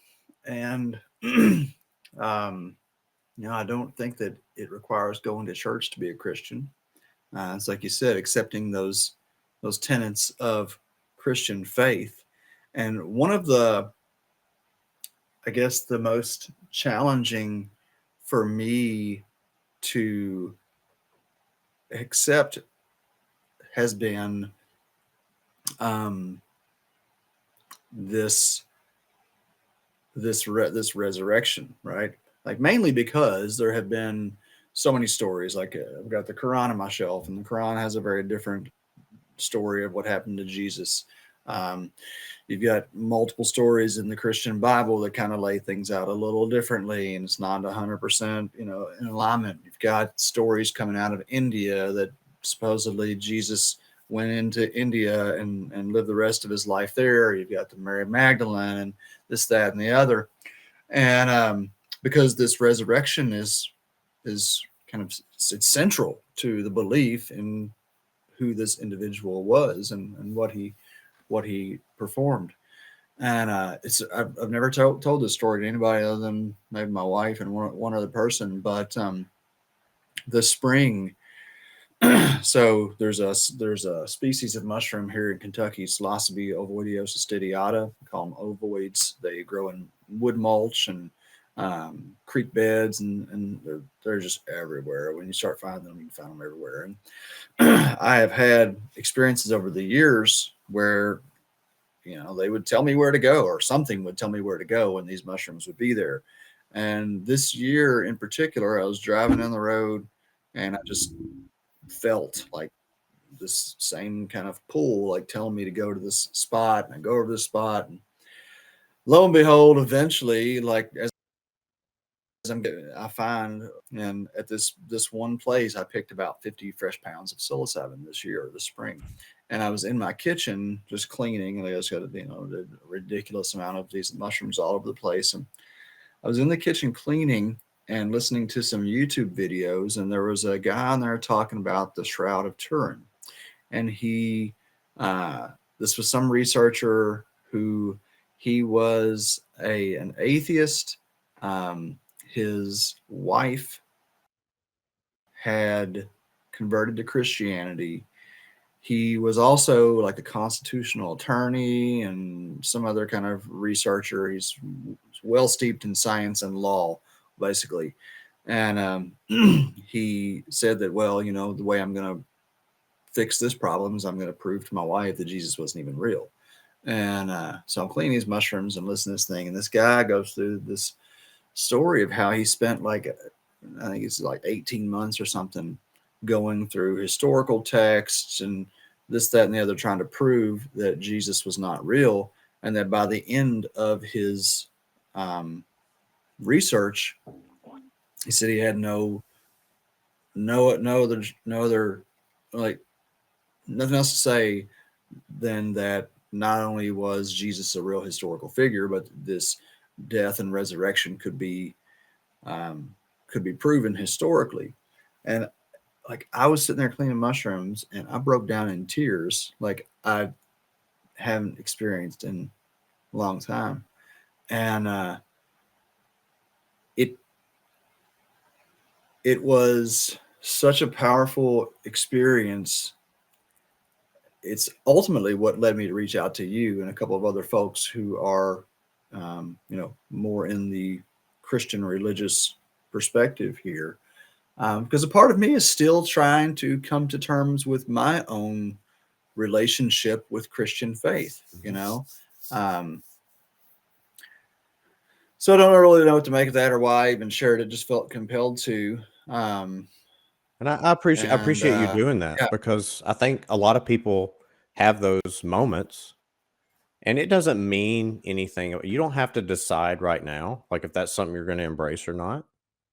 And I don't think that it requires going to church to be a Christian. It's like you said, accepting those tenets of Christian faith. And one of the, I guess, the most challenging for me to accept has been this resurrection, right? Like, mainly because there have been so many stories. Like, I've got the Quran on my shelf, and the Quran has a very different story of what happened to Jesus. You've got multiple stories in the Christian Bible that kind of lay things out a little differently, and it's not 100%, in alignment. You've got stories coming out of India that supposedly Jesus went into India and lived the rest of his life there. You've got the Mary Magdalene and this, that, and the other. And because this resurrection is kind of, it's central to the belief in who this individual was and what he performed. And I've never told this story to anybody other than maybe my wife and one other person. But the spring, so there's a species of mushroom here in Kentucky, Psilocybe ovoidiosa stidiata. We call them ovoids. They grow in wood mulch and creek beds, and they're just everywhere. When you start finding them, you can find them everywhere. And I have had experiences over the years where they would tell me where to go, or something would tell me where to go, and these mushrooms would be there. And this year in particular, I was driving down the road, and I just felt like this same kind of pull, like telling me to go to this spot. And I go over to this spot, and lo and behold, eventually, like, as I find, and at this one place, I picked about 50 fresh pounds of psilocybin this year, this spring. And I was in my kitchen just cleaning, and I just got a ridiculous amount of these mushrooms all over the place. And I was in the kitchen cleaning and listening to some YouTube videos, and there was a guy on there talking about the Shroud of Turin. And this was some researcher who, he was an atheist. His wife had converted to Christianity. He was also like a constitutional attorney and some other kind of researcher. He's well steeped in science and law, basically. And he said that, well, the way I'm going to fix this problem is I'm going to prove to my wife that Jesus wasn't even real. And so I'm cleaning these mushrooms and listening to this thing. And this guy goes through this story of how he spent like, I think it's like 18 months or something going through historical texts and this, that, and the other, trying to prove that Jesus was not real. And that by the end of his research, he said he had no other, like, nothing else to say than that not only was Jesus a real historical figure, but this death and resurrection could be proven historically. And like, I was sitting there cleaning mushrooms and I broke down in tears like I haven't experienced in a long time. And it was such a powerful experience. It's ultimately what led me to reach out to you and a couple of other folks who are, more in the Christian religious perspective here. Because a part of me is still trying to come to terms with my own relationship with Christian faith, So I don't really know what to make of that or why I even shared it. Just felt compelled to. And I appreciate you doing that, Yeah, because I think a lot of people have those moments, and it doesn't mean anything. You don't have to decide right now, like, if that's something you're going to embrace or not.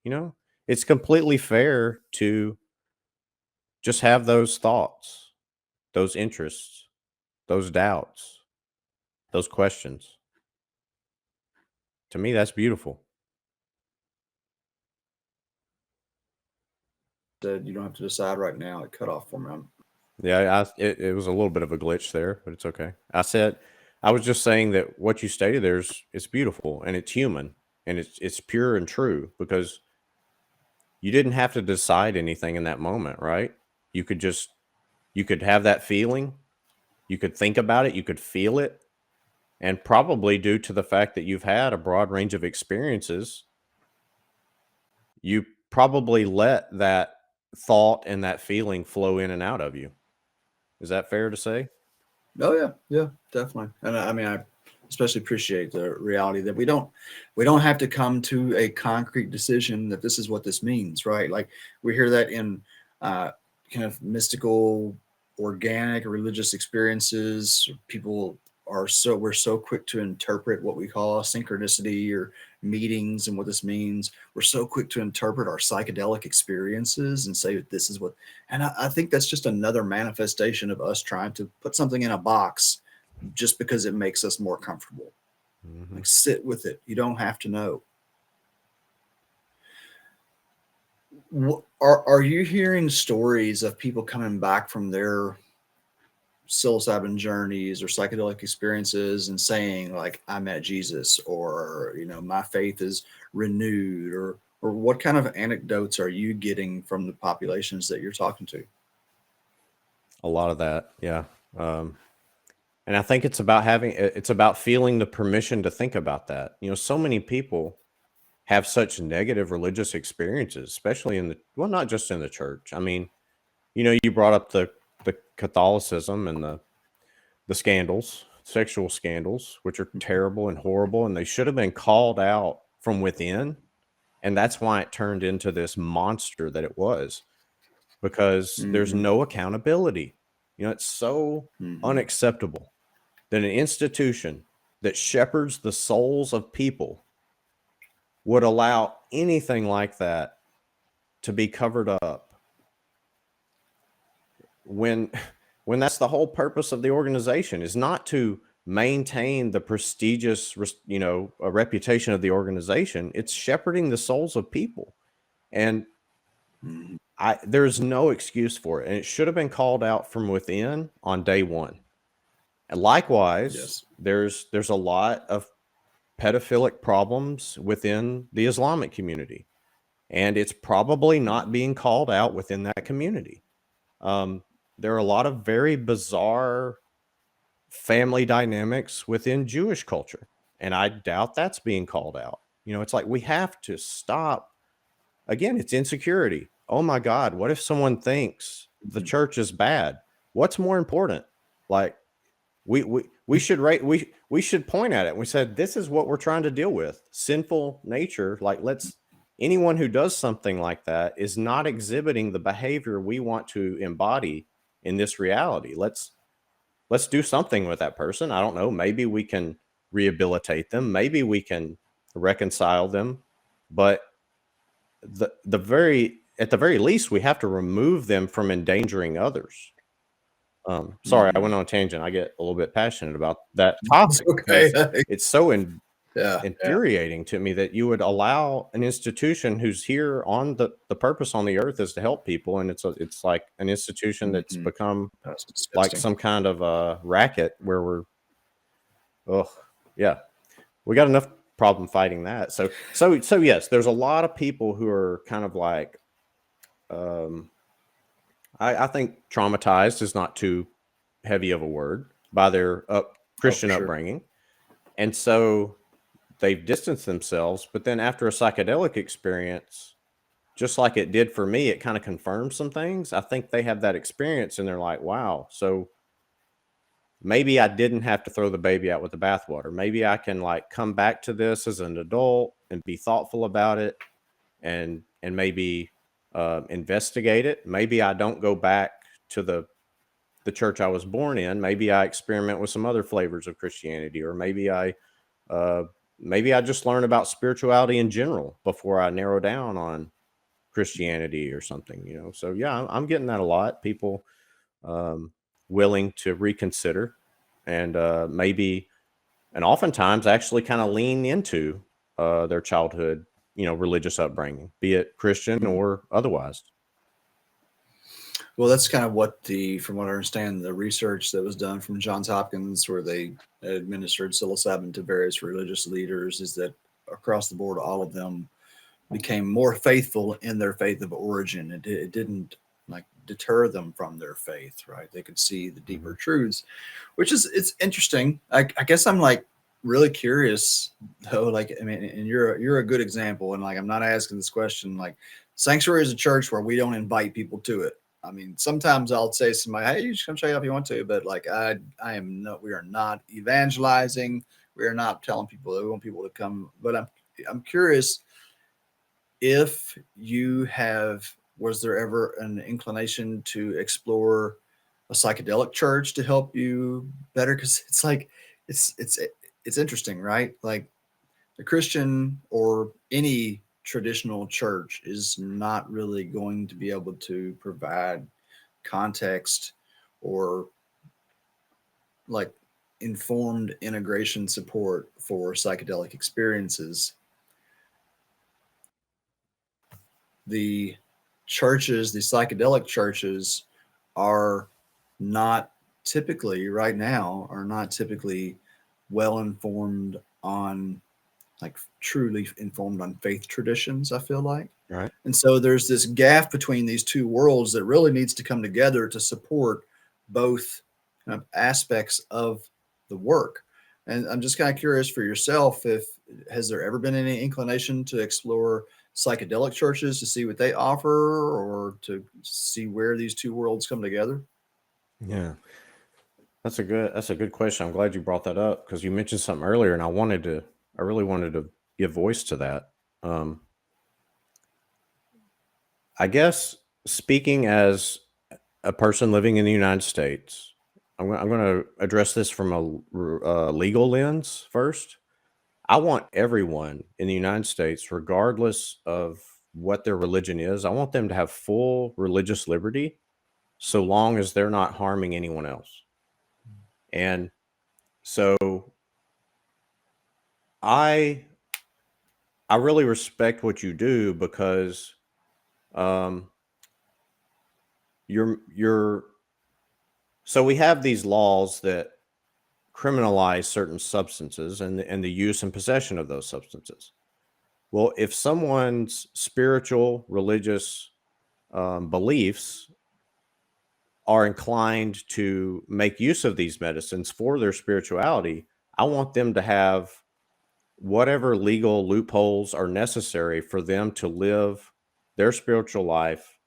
You know, it's completely fair to just have those thoughts, those interests, those doubts, those questions. To me, that's beautiful. that you don't have to decide right now. It cut off for me. Yeah, it was a little bit of a glitch there, but it's okay. I was just saying that what you stated there's it's beautiful and it's human and it's pure and true, because you didn't have to decide anything in that moment, right? You could just you could have that feeling, you could think about it, you could feel it, and probably due to the fact that you've had a broad range of experiences, you probably let that thought and that feeling flow in and out of you. Is that fair to say? Oh yeah, definitely. And I mean, I especially appreciate the reality that we don't have to come to a concrete decision that this is what this means, right? Like, we hear that in uh, kind of mystical, organic, religious experiences. People we're so quick to interpret what we call synchronicity or meetings and what this means. We're so quick to interpret our psychedelic experiences and say that this is what. And I think that's just another manifestation of us trying to put something in a box just because it makes us more comfortable. Hmm. Like, sit with it. You don't have to know. Are you hearing stories of people coming back from their psilocybin journeys or psychedelic experiences and saying like, I met Jesus, or my faith is renewed, or what kind of anecdotes are you getting from the populations that you're talking to? A lot of that, yeah. Um, and I think it's about feeling the permission to think about that. So many people have such negative religious experiences, especially not just in the church. I mean, you brought up the Catholicism and the scandals, sexual scandals, which are terrible and horrible, and they should have been called out from within. And that's why it turned into this monster that it was, because there's Mm-hmm. no accountability. It's so Mm-hmm. unacceptable that an institution that shepherds the souls of people would allow anything like that to be covered up when when that's the whole purpose of the organization, is not to maintain the prestigious a reputation of the organization. It's shepherding the souls of people. And Mm-hmm. there's no excuse for it, and it should have been called out from within on day one. And likewise, Yes. there's a lot of pedophilic problems within the Islamic community, and it's probably not being called out within that community. Um, there are a lot of very bizarre family dynamics within Jewish culture, and I doubt that's being called out. It's like we have to stop. Again, it's insecurity. Oh my God, what if someone thinks the Mm-hmm. church is bad? What's more important? Like, We should rate we should point at it. We said this is what we're trying to deal with. Sinful nature. Like, anyone who does something like that is not exhibiting the behavior we want to embody in this reality. Let's do something with that person. I don't know. Maybe we can rehabilitate them. Maybe we can reconcile them. But at the very least, we have to remove them from endangering others. Sorry, I went on a tangent. I get a little bit passionate about that topic. Okay. It's so Yeah. infuriating to me that you would allow an institution whose here on the purpose on the earth is to help people, and it's like an institution that's become That's like disgusting. some kind of a racket where we got enough problem fighting that. So yes, there's a lot of people who are kind of like, I think traumatized is not too heavy of a word by their Christian for sure. upbringing, and so they've distanced themselves. But then after a psychedelic experience, just like it did for me, it kind of confirms some things. I think they have that experience and they're like, wow, so maybe I didn't have to throw the baby out with the bathwater. Maybe I can like come back to this as an adult and be thoughtful about it and maybe investigate it. Maybe I don't go back to the church I was born in. Maybe I experiment with some other flavors of Christianity, or maybe I just learn about spirituality in general before I narrow down on Christianity or something, you know? So yeah, I'm getting that a lot. People willing to reconsider and maybe, and oftentimes actually kind of lean into their childhood, religious upbringing, be it Christian or otherwise. Well, that's kind of what from what I understand, the research that was done from Johns Hopkins, where they administered psilocybin to various religious leaders, is that across the board, all of them became more faithful in their faith of origin. It didn't like deter them from their faith, right? They could see the deeper truths, which it's interesting. I guess I'm like really curious though. Like, I mean, and you're a good example. And like, I'm not asking this question. Like, Psanctuary is a church where we don't invite people to it. I mean, sometimes I'll say to somebody, hey, you should come check it out if you want to, but like we are not evangelizing. We are not telling people that we want people to come. But I'm curious if was there ever an inclination to explore a psychedelic church to help you better? Because it's like, it's interesting, right? Like the Christian or any traditional church is not really going to be able to provide context or like informed integration support for psychedelic experiences. The psychedelic churches are not typically well informed on, like truly informed on faith traditions, I feel like. Right. And so there's this gap between these two worlds that really needs to come together to support both kind of aspects of the work. And I'm just kind of curious for yourself, has there ever been any inclination to explore psychedelic churches to see what they offer or to see where these two worlds come together? Yeah. That's a good question. I'm glad you brought that up because you mentioned something earlier and I really wanted to give voice to that. I guess speaking as a person living in the United States, I'm going to address this from a legal lens first. I want everyone in the United States, regardless of what their religion is, I want them to have full religious liberty so long as they're not harming anyone else. And so I really respect what you do because so we have these laws that criminalize certain substances and the use and possession of those substances. Well, if someone's spiritual, religious beliefs are inclined to make use of these medicines for their spirituality, I want them to have whatever legal loopholes are necessary for them to live their spiritual life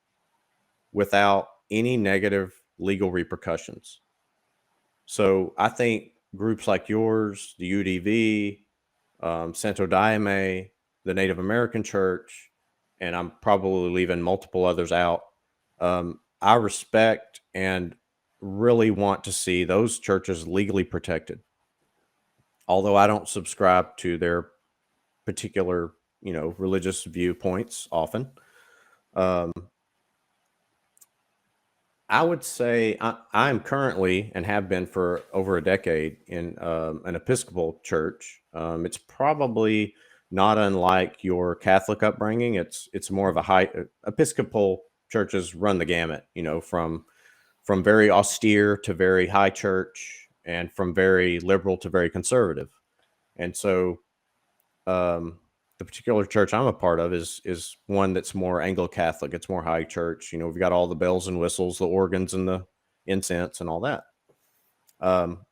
without any negative legal repercussions. So I think groups like yours, the UDV, Santo Daime, the Native American Church, and I'm probably leaving multiple others out. I respect and really want to see those churches legally protected. Although I don't subscribe to their particular, religious viewpoints often. Um, I would say I am currently and have been for over a decade in an Episcopal church. It's probably not unlike your Catholic upbringing. It's more of a high Episcopal churches run the gamut, from very austere to very high church, and from very liberal to very conservative. And so um, the particular church I'm a part of is one that's more Anglo-Catholic. It's more high church. We've got all the bells and whistles, the organs and the incense and all that. Um,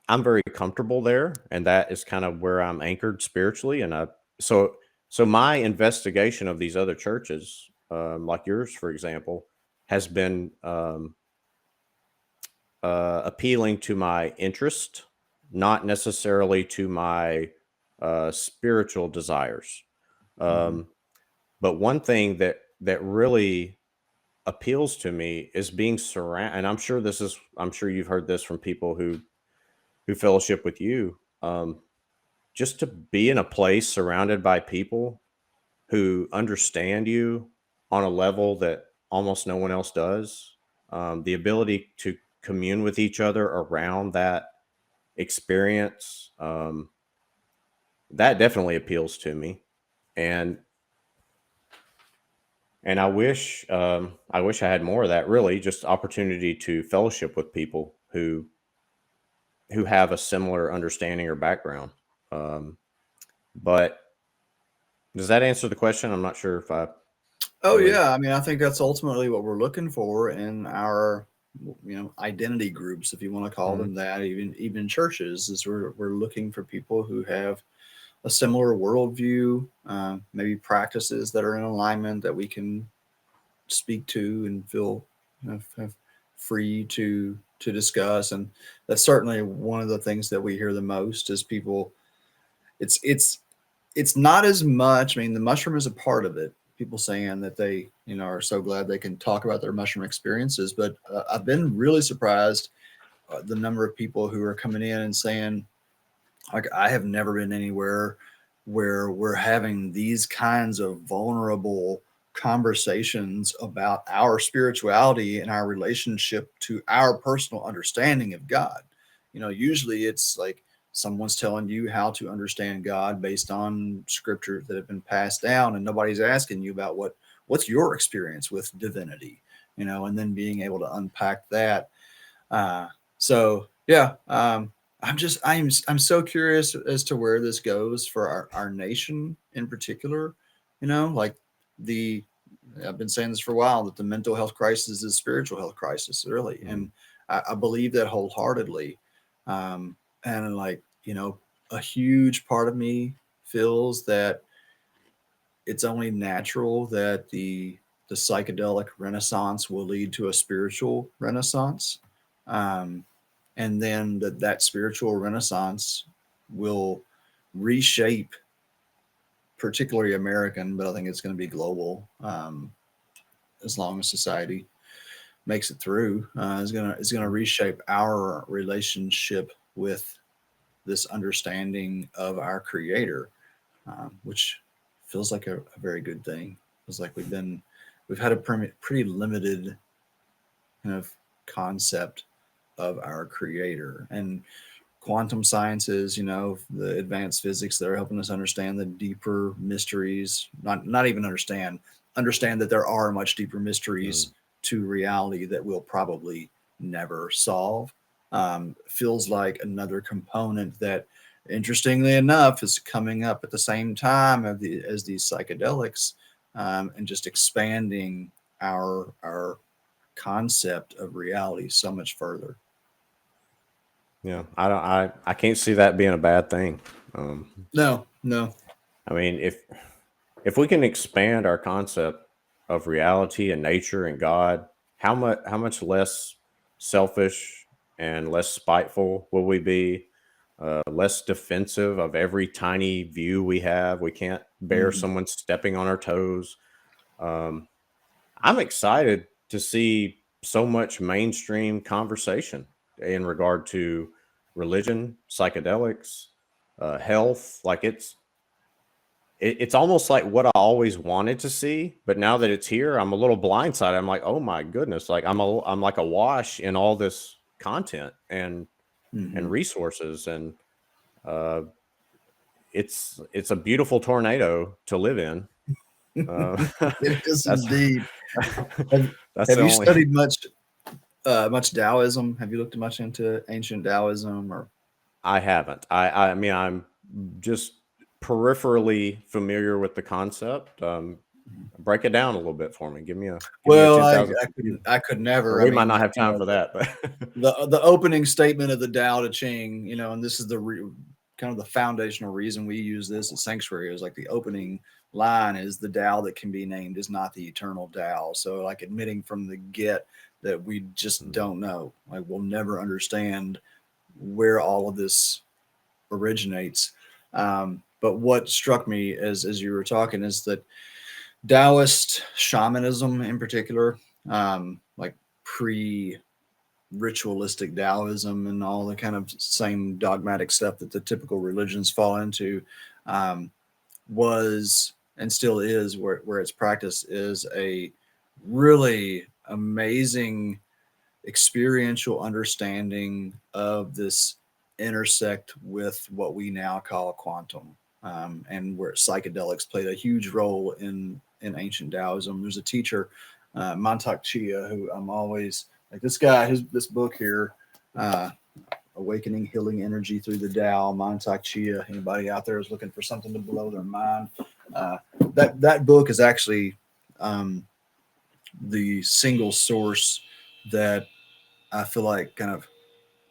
I'm very comfortable there, and that is kind of where I'm anchored spiritually. And so my investigation of these other churches, like yours, for example, has been appealing to my interest, not necessarily to my spiritual desires. Mhm. But one thing that really appeals to me is being surrounded, and I'm sure you've heard this from people who fellowship with you. Just to be in a place surrounded by people who understand you on a level that almost no one else does. The ability to commune with each other around that experience, that definitely appeals to me. And I wish I had more of that, really, just opportunity to fellowship with people who have a similar understanding or background. Um, but does that answer the question? I'm not sure if I Oh really. yeah, I mean, I think that's ultimately what we're looking for in our, identity groups, if you want to call Mhm. them that, even churches, is we're looking for people who have a similar worldview, maybe practices that are in alignment that we can speak to and feel free to discuss. And that's certainly one of the things that we hear the most is people. It's not as much. I mean, the mushroom is a part of it. People saying that they are so glad they can talk about their mushroom experiences, but I've been really surprised the number of people who are coming in and saying, like, I have never been anywhere where we're having these kinds of vulnerable conversations about our spirituality and our relationship to our personal understanding of God. Usually it's like someone's telling you how to understand God based on scriptures that have been passed down, and nobody's asking you about what's your experience with divinity, and then being able to unpack that. So yeah, I'm so curious as to where this goes for our nation in particular. Like the I've been saying this for a while, that the mental health crisis is a spiritual health crisis, really, Mhm. and I believe that wholeheartedly. And like a huge part of me feels that it's only natural that the psychedelic renaissance will lead to a spiritual renaissance. Um, and then that spiritual renaissance will reshape particularly American, but I think it's going to be global, as long as society makes it through. Is going to reshape our relationship with this understanding of our Creator, which feels like a very good thing. Feels like we've had a pretty limited kind of concept of our Creator. And quantum sciences, the advanced physics that are helping us understand the deeper mysteries, not even understand that there are much deeper mysteries Mhm. to reality that we'll probably never solve. Feels like another component that, interestingly enough, is coming up at the same time as these psychedelics, and just expanding our concept of reality so much further. Yeah, I don't. I can't see that being a bad thing. No, no. I mean, if we can expand our concept of reality and nature and God, how much less selfish and less spiteful will we be, less defensive of every tiny view we have. We can't bear Mhm. someone stepping on our toes. Um, I'm excited to see so much mainstream conversation in regard to religion, psychedelics, health. Like it's almost like what I always wanted to see, but now that it's here, I'm a little blindsided. I'm like, oh my goodness, like I'm like awash in all this content and Mhm. resources, and uh, it's a beautiful tornado to live in. Uh, It is that's indeed. Have, that's have the you only. studied much Taoism? Have you looked much into ancient Taoism or? I haven't. I mean, I'm just peripherally familiar with the concept. Break it down a little bit for me. Give me a Well, 10,000 I feet view. couldn't I could Or never. I we might mean, not have you time know, for that, but the opening statement of the Tao Te Ching, and this is kind of the foundational reason we use this at Sanctuary, is like the opening line is the Tao that can be named is not the eternal Tao. So like admitting from the get that we just don't know, like we'll never understand where all of this originates. But what struck me as you were talking is that Taoist shamanism in particular, like pre ritualistic Taoism and all the kind of same dogmatic stuff that the typical religions fall into, um, was and still is where its practice is a really amazing experiential understanding of this intersect with what we now call quantum, and where psychedelics played a huge role in ancient Taoism. There's a teacher, Mantak Chia, who I'm always like, this guy. This book here, uh, Awakening Healing Energy Through the Tao, Mantak Chia. Anybody out there is looking for something to blow their mind? Uh, that book is actually, um, the single source that I feel like kind of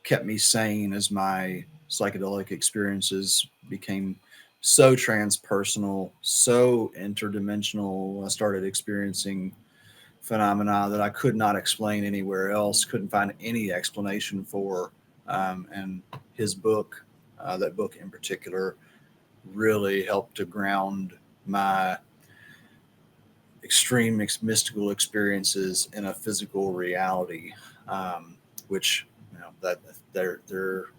kept me sane as my psychedelic experiences became so transpersonal, so interdimensional. I started experiencing phenomena that I could not explain anywhere else, couldn't find any explanation for. And his book, that book in particular, really helped to ground my extreme mystical experiences in a physical reality, which, that there I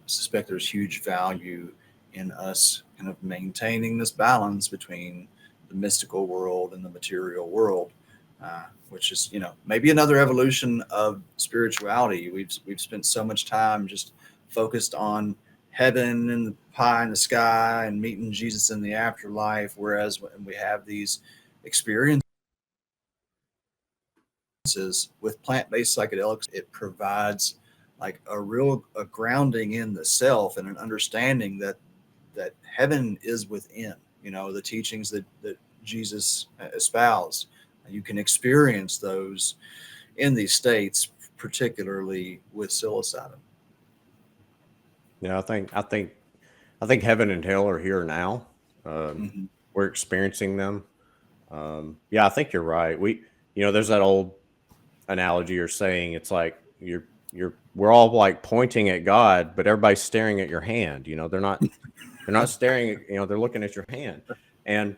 suspect there's huge value in us kind of maintaining this balance between the mystical world and the material world, which is, maybe another evolution of spirituality. We've spent so much time just focused on heaven and the pie in the sky and meeting Jesus in the afterlife, whereas when we have these experiences with plant-based psychedelics, it provides like a grounding in the self and an understanding that heaven is within, the teachings that Jesus espoused. You can experience those in these states, particularly with psilocybin. yeah, I think heaven and hell are here now. Um, Mm-hmm. we're experiencing them. Yeah, I think you're right. There's that old analogy or saying. It's like we're all like pointing at God, but everybody's staring at your hand. They're not staring at, they're looking at your hand, and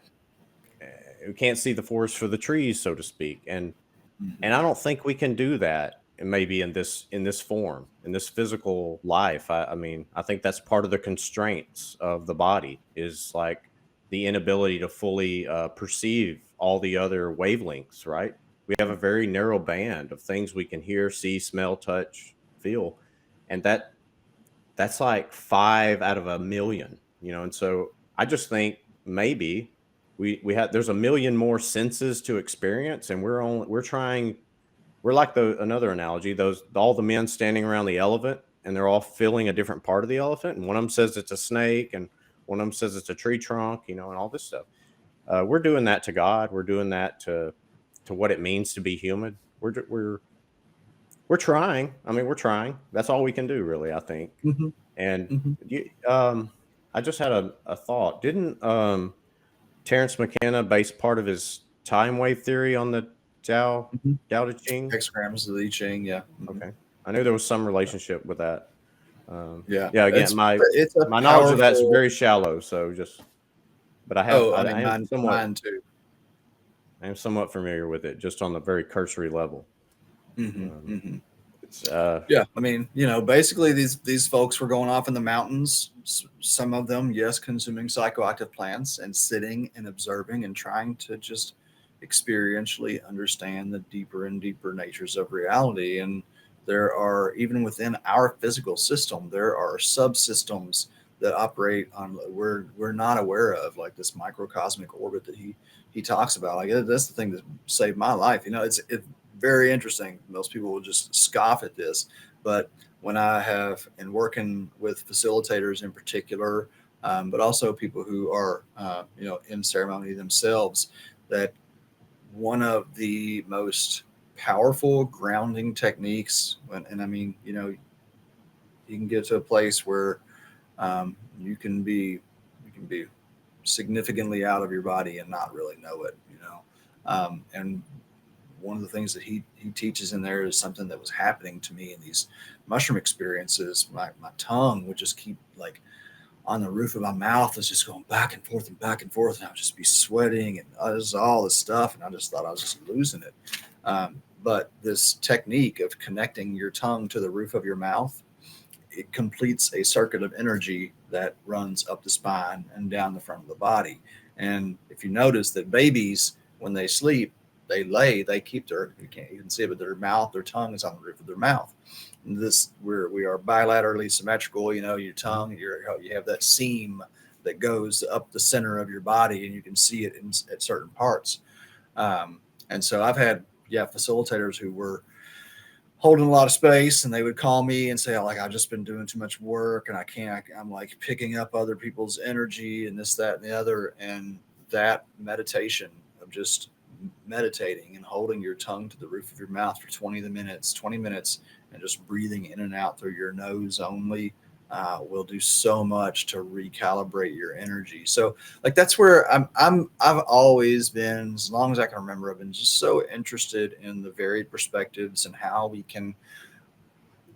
we can't see the forest for the trees, so to speak. And Mm-hmm. I don't think we can do that. Maybe in this form, in this physical life. I mean, I think that's part of the constraints of the body, is like the inability to fully perceive all the other wavelengths. Right? We have a very narrow band of things we can hear, see, smell, touch, feel, and that's like 5 out of 1 million. And so I just think maybe we have there's a million more senses to experience, and we're like another analogy, those all the men standing around the elephant, and they're all feeling a different part of the elephant, and one of them says it's a snake, and one of them says it's a tree trunk, and all this stuff. We're doing that to God. We're doing that to what it means to be human. We're trying. I mean, we're trying. That's all we can do, really, I think. Mm-hmm. And Mm-hmm. I just had a thought. Didn't Terrence McKenna base part of his time wave theory on the Tao Mm-hmm. Tao Te Ching? Hexagrams of the I Ching, yeah. Mm-hmm. Okay. I knew there was some relationship with that. Yeah, Yeah. Again, it's a my knowledge of that's powerful. very shallow. So but Oh, I I mean, am mine too. familiar with it, just on the very cursory level. Hmm. Um, Hmm. it's Yeah, I mean, basically these folks were going off in the mountains. Some of them, yes, consuming psychoactive plants and sitting and observing and trying to just experientially understand the deeper and deeper natures of reality. And there are, even within our physical system, there are subsystems that operate on we're not aware of, like this microcosmic orbit that he talks about. Like that's the thing that saved my life. It's very interesting. Most people will just scoff at this, but when I have, and working with facilitators in particular, but also people who are, in ceremony themselves, that one of the most powerful grounding techniques, and I mean, you can get to a place where you can be significantly out of your body and not really know it. And one of the things that he teaches in there is something that was happening to me in these mushroom experiences. My tongue would just keep, like, on the roof of my mouth was just going back and forth and back and forth, and I would just be sweating and all this stuff, and I just thought I was just losing it. But this technique of connecting your tongue to the roof of your mouth, it completes a circuit of energy that runs up the spine and down the front of the body. And if you notice that babies, when they sleep, they keep you can't even see it, but their tongue is on the roof of their mouth. And we are bilaterally symmetrical. Your tongue, you have that seam that goes up the center of your body, and you can see it at certain parts. And so I've had, facilitators who were holding a lot of space, and they would call me and say, like, I've just been doing too much work and I'm like picking up other people's energy and this, that, and the other. And that meditation of just meditating and holding your tongue to the roof of your mouth for 20 minutes, and just breathing in and out through your nose only, will do so much to recalibrate your energy. So, like, that's where I've always been, as long as I can remember, I've been just so interested in the varied perspectives and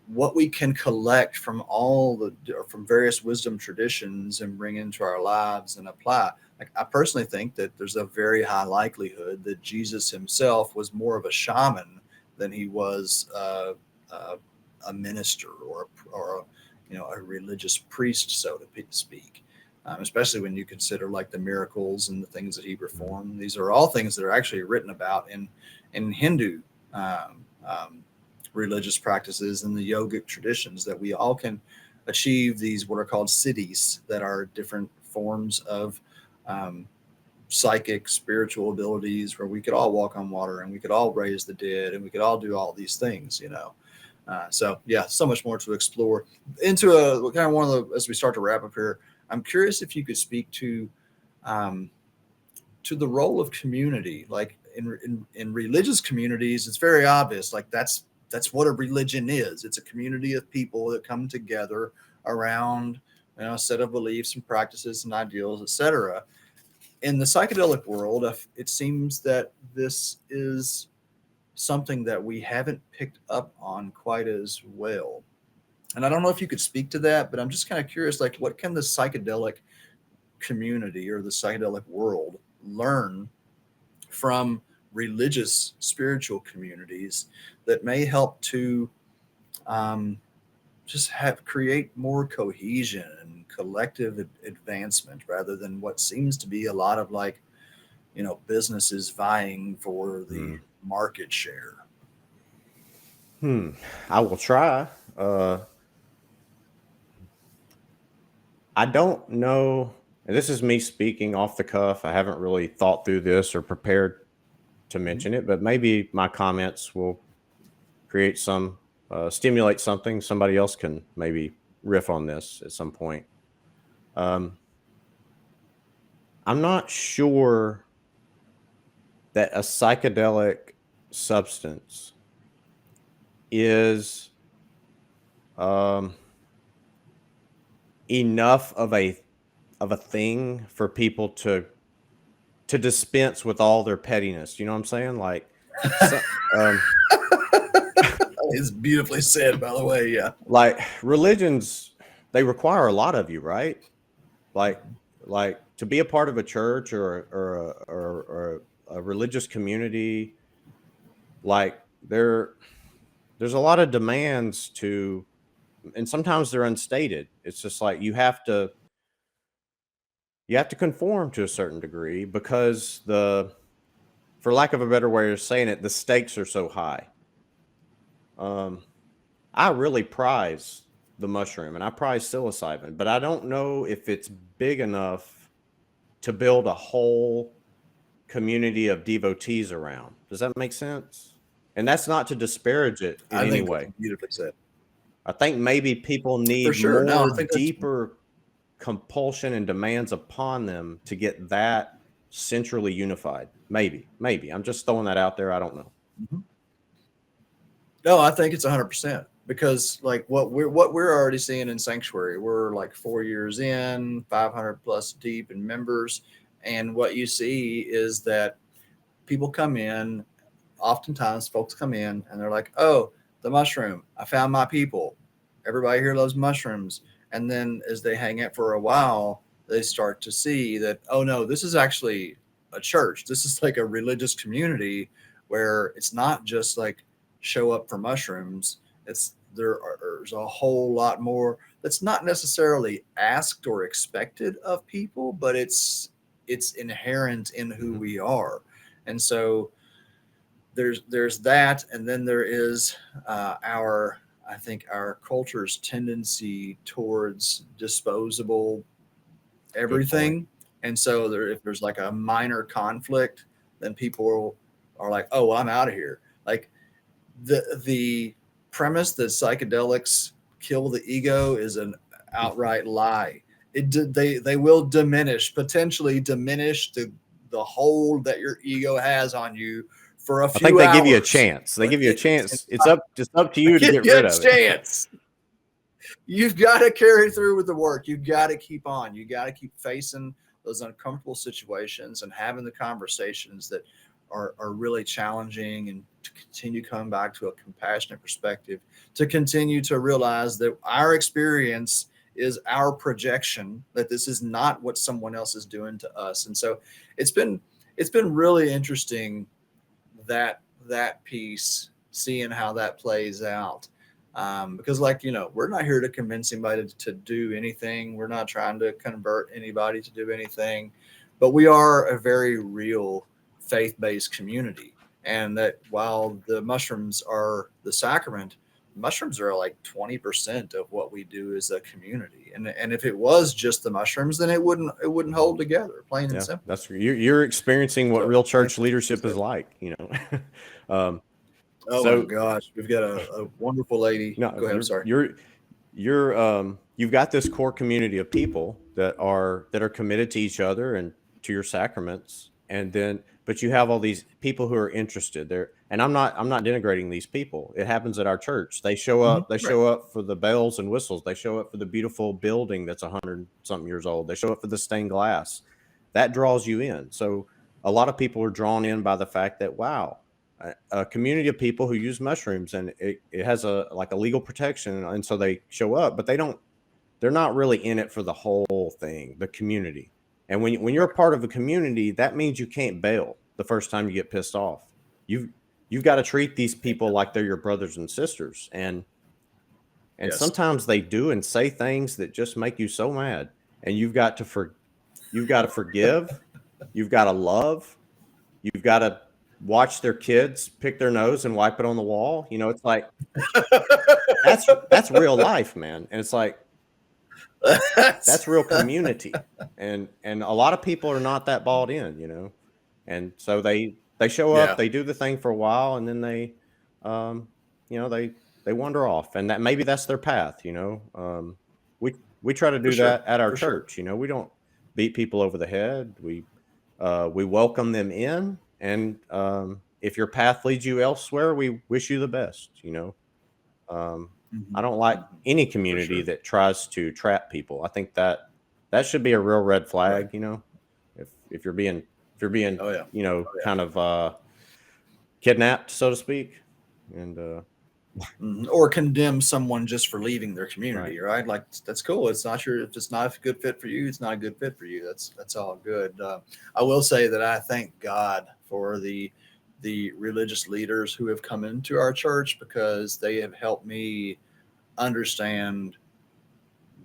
what we can collect from from various wisdom traditions and bring into our lives and apply. Like, I personally think that there's a very high likelihood that Jesus himself was more of a shaman than he was a minister or a religious priest, so to speak. Especially when you consider, like, the miracles and the things that he performed. These are all things that are actually written about in Hindu religious practices and the yogic traditions, that we all can achieve these, what are called siddhis, that are different forms of um, psychic spiritual abilities, where we could all walk on water and we could all raise the dead and we could all do all these things. So yeah, so much more to explore into a kind of one of the, as we start to wrap up here. I'm curious if you could speak um, to the role of community. Like, in religious communities, it's very obvious, like that's what a religion is. It's a community of people that come together around, a set of beliefs and practices and ideals, etc. In the psychedelic world, it seems that this is something that we haven't picked up on quite as well. And I don't know if you could speak to that, but I'm just kind of curious, like, what can the psychedelic community or the psychedelic world learn from religious spiritual communities that may help to um, just create more cohesion and collective advancement, rather than what seems to be a lot of, like, businesses vying for the mm. market share. I will try. I don't know. And this is me speaking off the cuff. I haven't really thought through this or prepared to Mhm. mention it, but maybe my comments will create stimulate something. Somebody else can maybe riff on this at some point. Um, I'm not sure that a psychedelic substance is um, enough of a thing for people to dispense with all their pettiness. You know what I'm saying? Like, so, um, It's beautifully said, by the way. Yeah. like religions, they require a lot of you, right? Like to be a part of a church or a religious community, like there's a lot of demands to, and sometimes they're unstated. It's just like you have to conform to a certain degree because for lack of a better way of saying it, the stakes are so high. I really prize the mushroom and I prize psilocybin, but I don't know if it's big enough to build a whole community of devotees around. Does that make sense? And that's not to disparage it in any way. Beautifully said. I think maybe people need For sure. No, I more think that's- deeper compulsion and demands upon them to get that centrally unified. Maybe. I'm just throwing that out there. I don't know. No, I think it's 100% because like what we're already seeing in Sanctuary, we're like 4 years in, 500 plus deep in members, and what you see is that people come in. Oftentimes, folks come in and they're like, "Oh, the mushroom! I found my people. Everybody here loves mushrooms." And then as they hang out for a while, they start to see that, oh no, this is actually a church. This is like a religious community where it's not just like show up for mushrooms. There's a whole lot more that's not necessarily asked or expected of people, but it's inherent in who we are. And so there's that, and then there is I think our culture's tendency towards disposable everything. And so if there's like a minor conflict, then people are like, "Oh, well, I'm out of here." Like the premise that psychedelics kill the ego is an outright lie. They will potentially diminish the hold that your ego has on you for a few I think they hours. give you a chance. They give you a chance. It's up to you to get rid of it. Chance. You've got to carry through with the work. You've got to keep on. You got to keep facing those uncomfortable situations and having the conversations that are really challenging, and to continue coming back to a compassionate perspective, to continue to realize that our experience is our projection, that this is not what someone else is doing to us. And so it's been really interesting that piece, seeing how that plays out. Because we're not here to convince anybody to do anything. We're not trying to convert anybody to do anything, but we are a very real faith-based community. And that while the mushrooms are the sacrament, mushrooms are like 20% of what we do as a community. And if it was just the mushrooms, then it wouldn't hold together, plain and simple. That's you're experiencing what real church leadership is like, Oh my gosh, we've got a wonderful lady. No, go ahead. I'm sorry. You've got this core community of people that are committed to each other and to your sacraments, but you have all these people who are interested there. And I'm not denigrating these people. It happens at our church. They show up. They show up for the bells and whistles. They show up for the beautiful building that's 100-something years old. They show up for the stained glass. That draws you in. So a lot of people are drawn in by the fact that, wow, a community of people who use mushrooms, and it has a legal protection, and so they show up, but they're not really in it for the whole thing, the community. And when you're a part of a community, that means you can't bail the first time you get pissed off. You've got to treat these people like they're your brothers and sisters, and yes. Sometimes they do and say things that just make you so mad, and you've got to forgive, you've got to love, you've got to watch their kids pick their nose and wipe it on the wall. It's like that's real life, man. And it's like that's real community. And a lot of people are not that bought in, and so they show up, they do the thing for a while, and then they wander off, and that maybe that's their path. We try to do that at our church. We don't beat people over the head. We welcome them in. And if your path leads you elsewhere, we wish you the best. I don't like any community that tries to trap people. I think that should be a real red flag. Right. If you're being kind of kidnapped, so to speak. And Or condemn someone just for leaving their community, Right. right? Like that's cool. It's not your, if it's not a good fit for you, it's not a good fit for you. That's all good. I will say that I thank God for the religious leaders who have come into our church, because they have helped me understand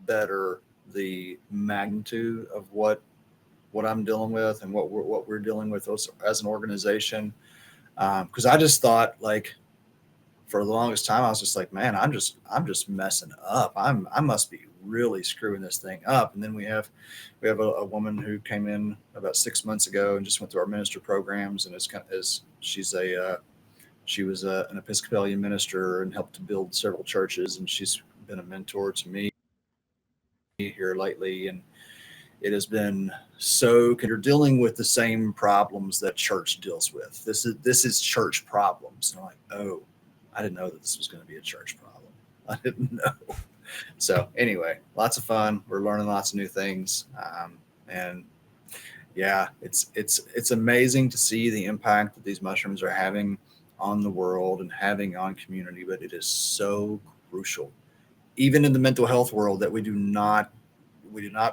better the magnitude of what I'm dealing with and what we're dealing with as an organization. Because I just thought, like, for the longest time, I was just like, man, I'm just messing up. I must be really screwing this thing up. And then we have a woman who came in about 6 months ago and just went through our minister programs, and she was an Episcopalian minister and helped to build several churches, and she's been a mentor to me here lately. And it has been so, you're dealing with the same problems that church deals with. This is church problems. And I'm like, oh, I didn't know that this was going to be a church problem. I didn't know. So anyway, lots of fun. We're learning lots of new things. And yeah, it's amazing to see the impact that these mushrooms are having on the world and having on community, but it is so crucial, even in the mental health world, that we do not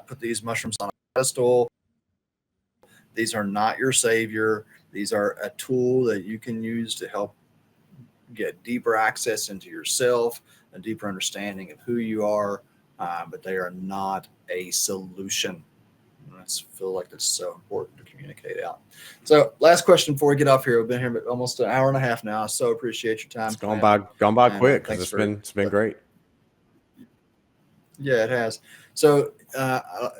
put these mushrooms on a pedestal. These are not your savior. These are a tool that you can use to help get deeper access into yourself, a deeper understanding of who you are, but they are not a solution. I feel like that's so important to communicate out. So last question before we get off here. We've been here almost an hour and a half now. I so appreciate your time. It's gone by quick, because Thanks it's been great. Yeah, it has. So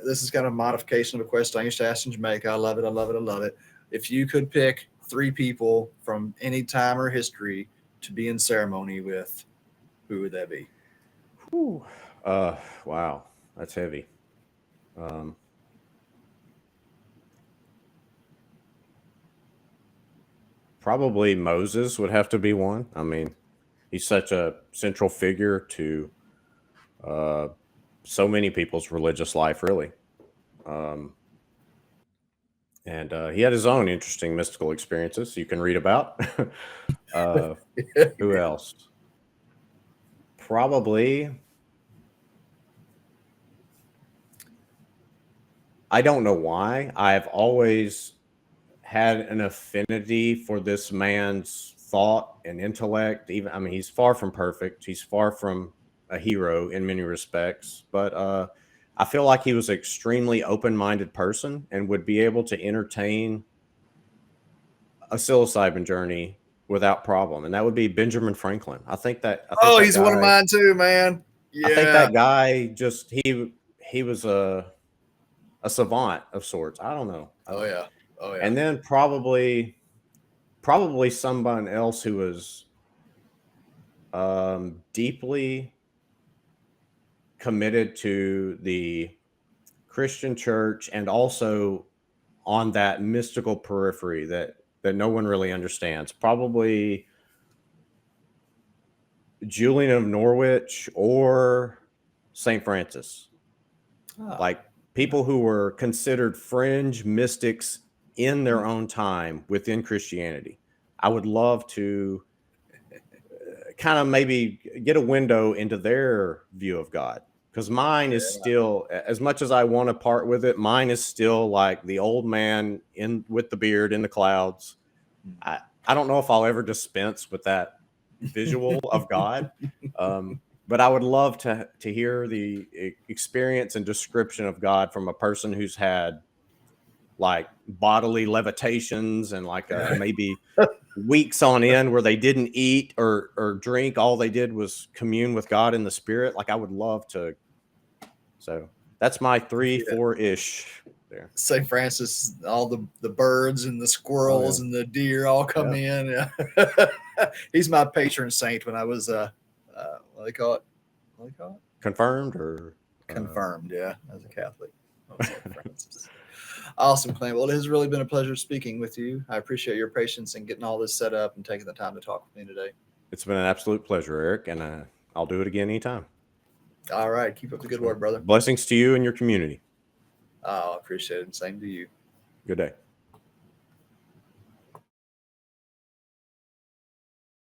this is kind of a modification of a question I used to ask in Jamaica. I love it. I love it. I love it. If you could pick 3 people from any time or history to be in ceremony with, who would that be? Whew. Wow, that's heavy. Probably Moses would have to be one. I mean, he's such a central figure to so many people's religious life, really. And he had his own interesting mystical experiences you can read about. Who else? Probably, I don't know why, I've always had an affinity for this man's thought and intellect. Even, I mean, he's far from perfect. He's far from a hero in many respects, but I feel like he was an extremely open-minded person and would be able to entertain a psilocybin journey without problem. And that would be Benjamin Franklin. I think that He's one of mine too, man. Yeah. I think that guy just, he was a savant of sorts. I don't know. Oh yeah. And then probably someone else who was deeply committed to the Christian church, and also on that mystical periphery that no one really understands. Probably Julian of Norwich or St. Francis. Like people who were considered fringe mystics in their own time within Christianity. I would love to kind of maybe get a window into their view of God, because mine is still, as much as I want to part with it, mine is still like the old man in with the beard in the clouds. I don't know if I'll ever dispense with that visual of God. But I would love to hear the experience and description of God from a person who's had like bodily levitations and like maybe weeks on end where they didn't eat or drink. All they did was commune with God in the spirit. Like I would love to. So that's my 4-ish there. St. Francis, all the birds and the squirrels and the deer all come in. He's my patron saint when I was what do they call it? Confirmed or confirmed, yeah, as a Catholic. St. Francis. Awesome, Clint. Well, it has really been a pleasure speaking with you. I appreciate your patience in getting all this set up and taking the time to talk with me today. It's been an absolute pleasure, Eric, and I'll do it again anytime. All right. Keep up the good work, brother. Blessings to you and your community. Oh, I appreciate it. Same to you. Good day.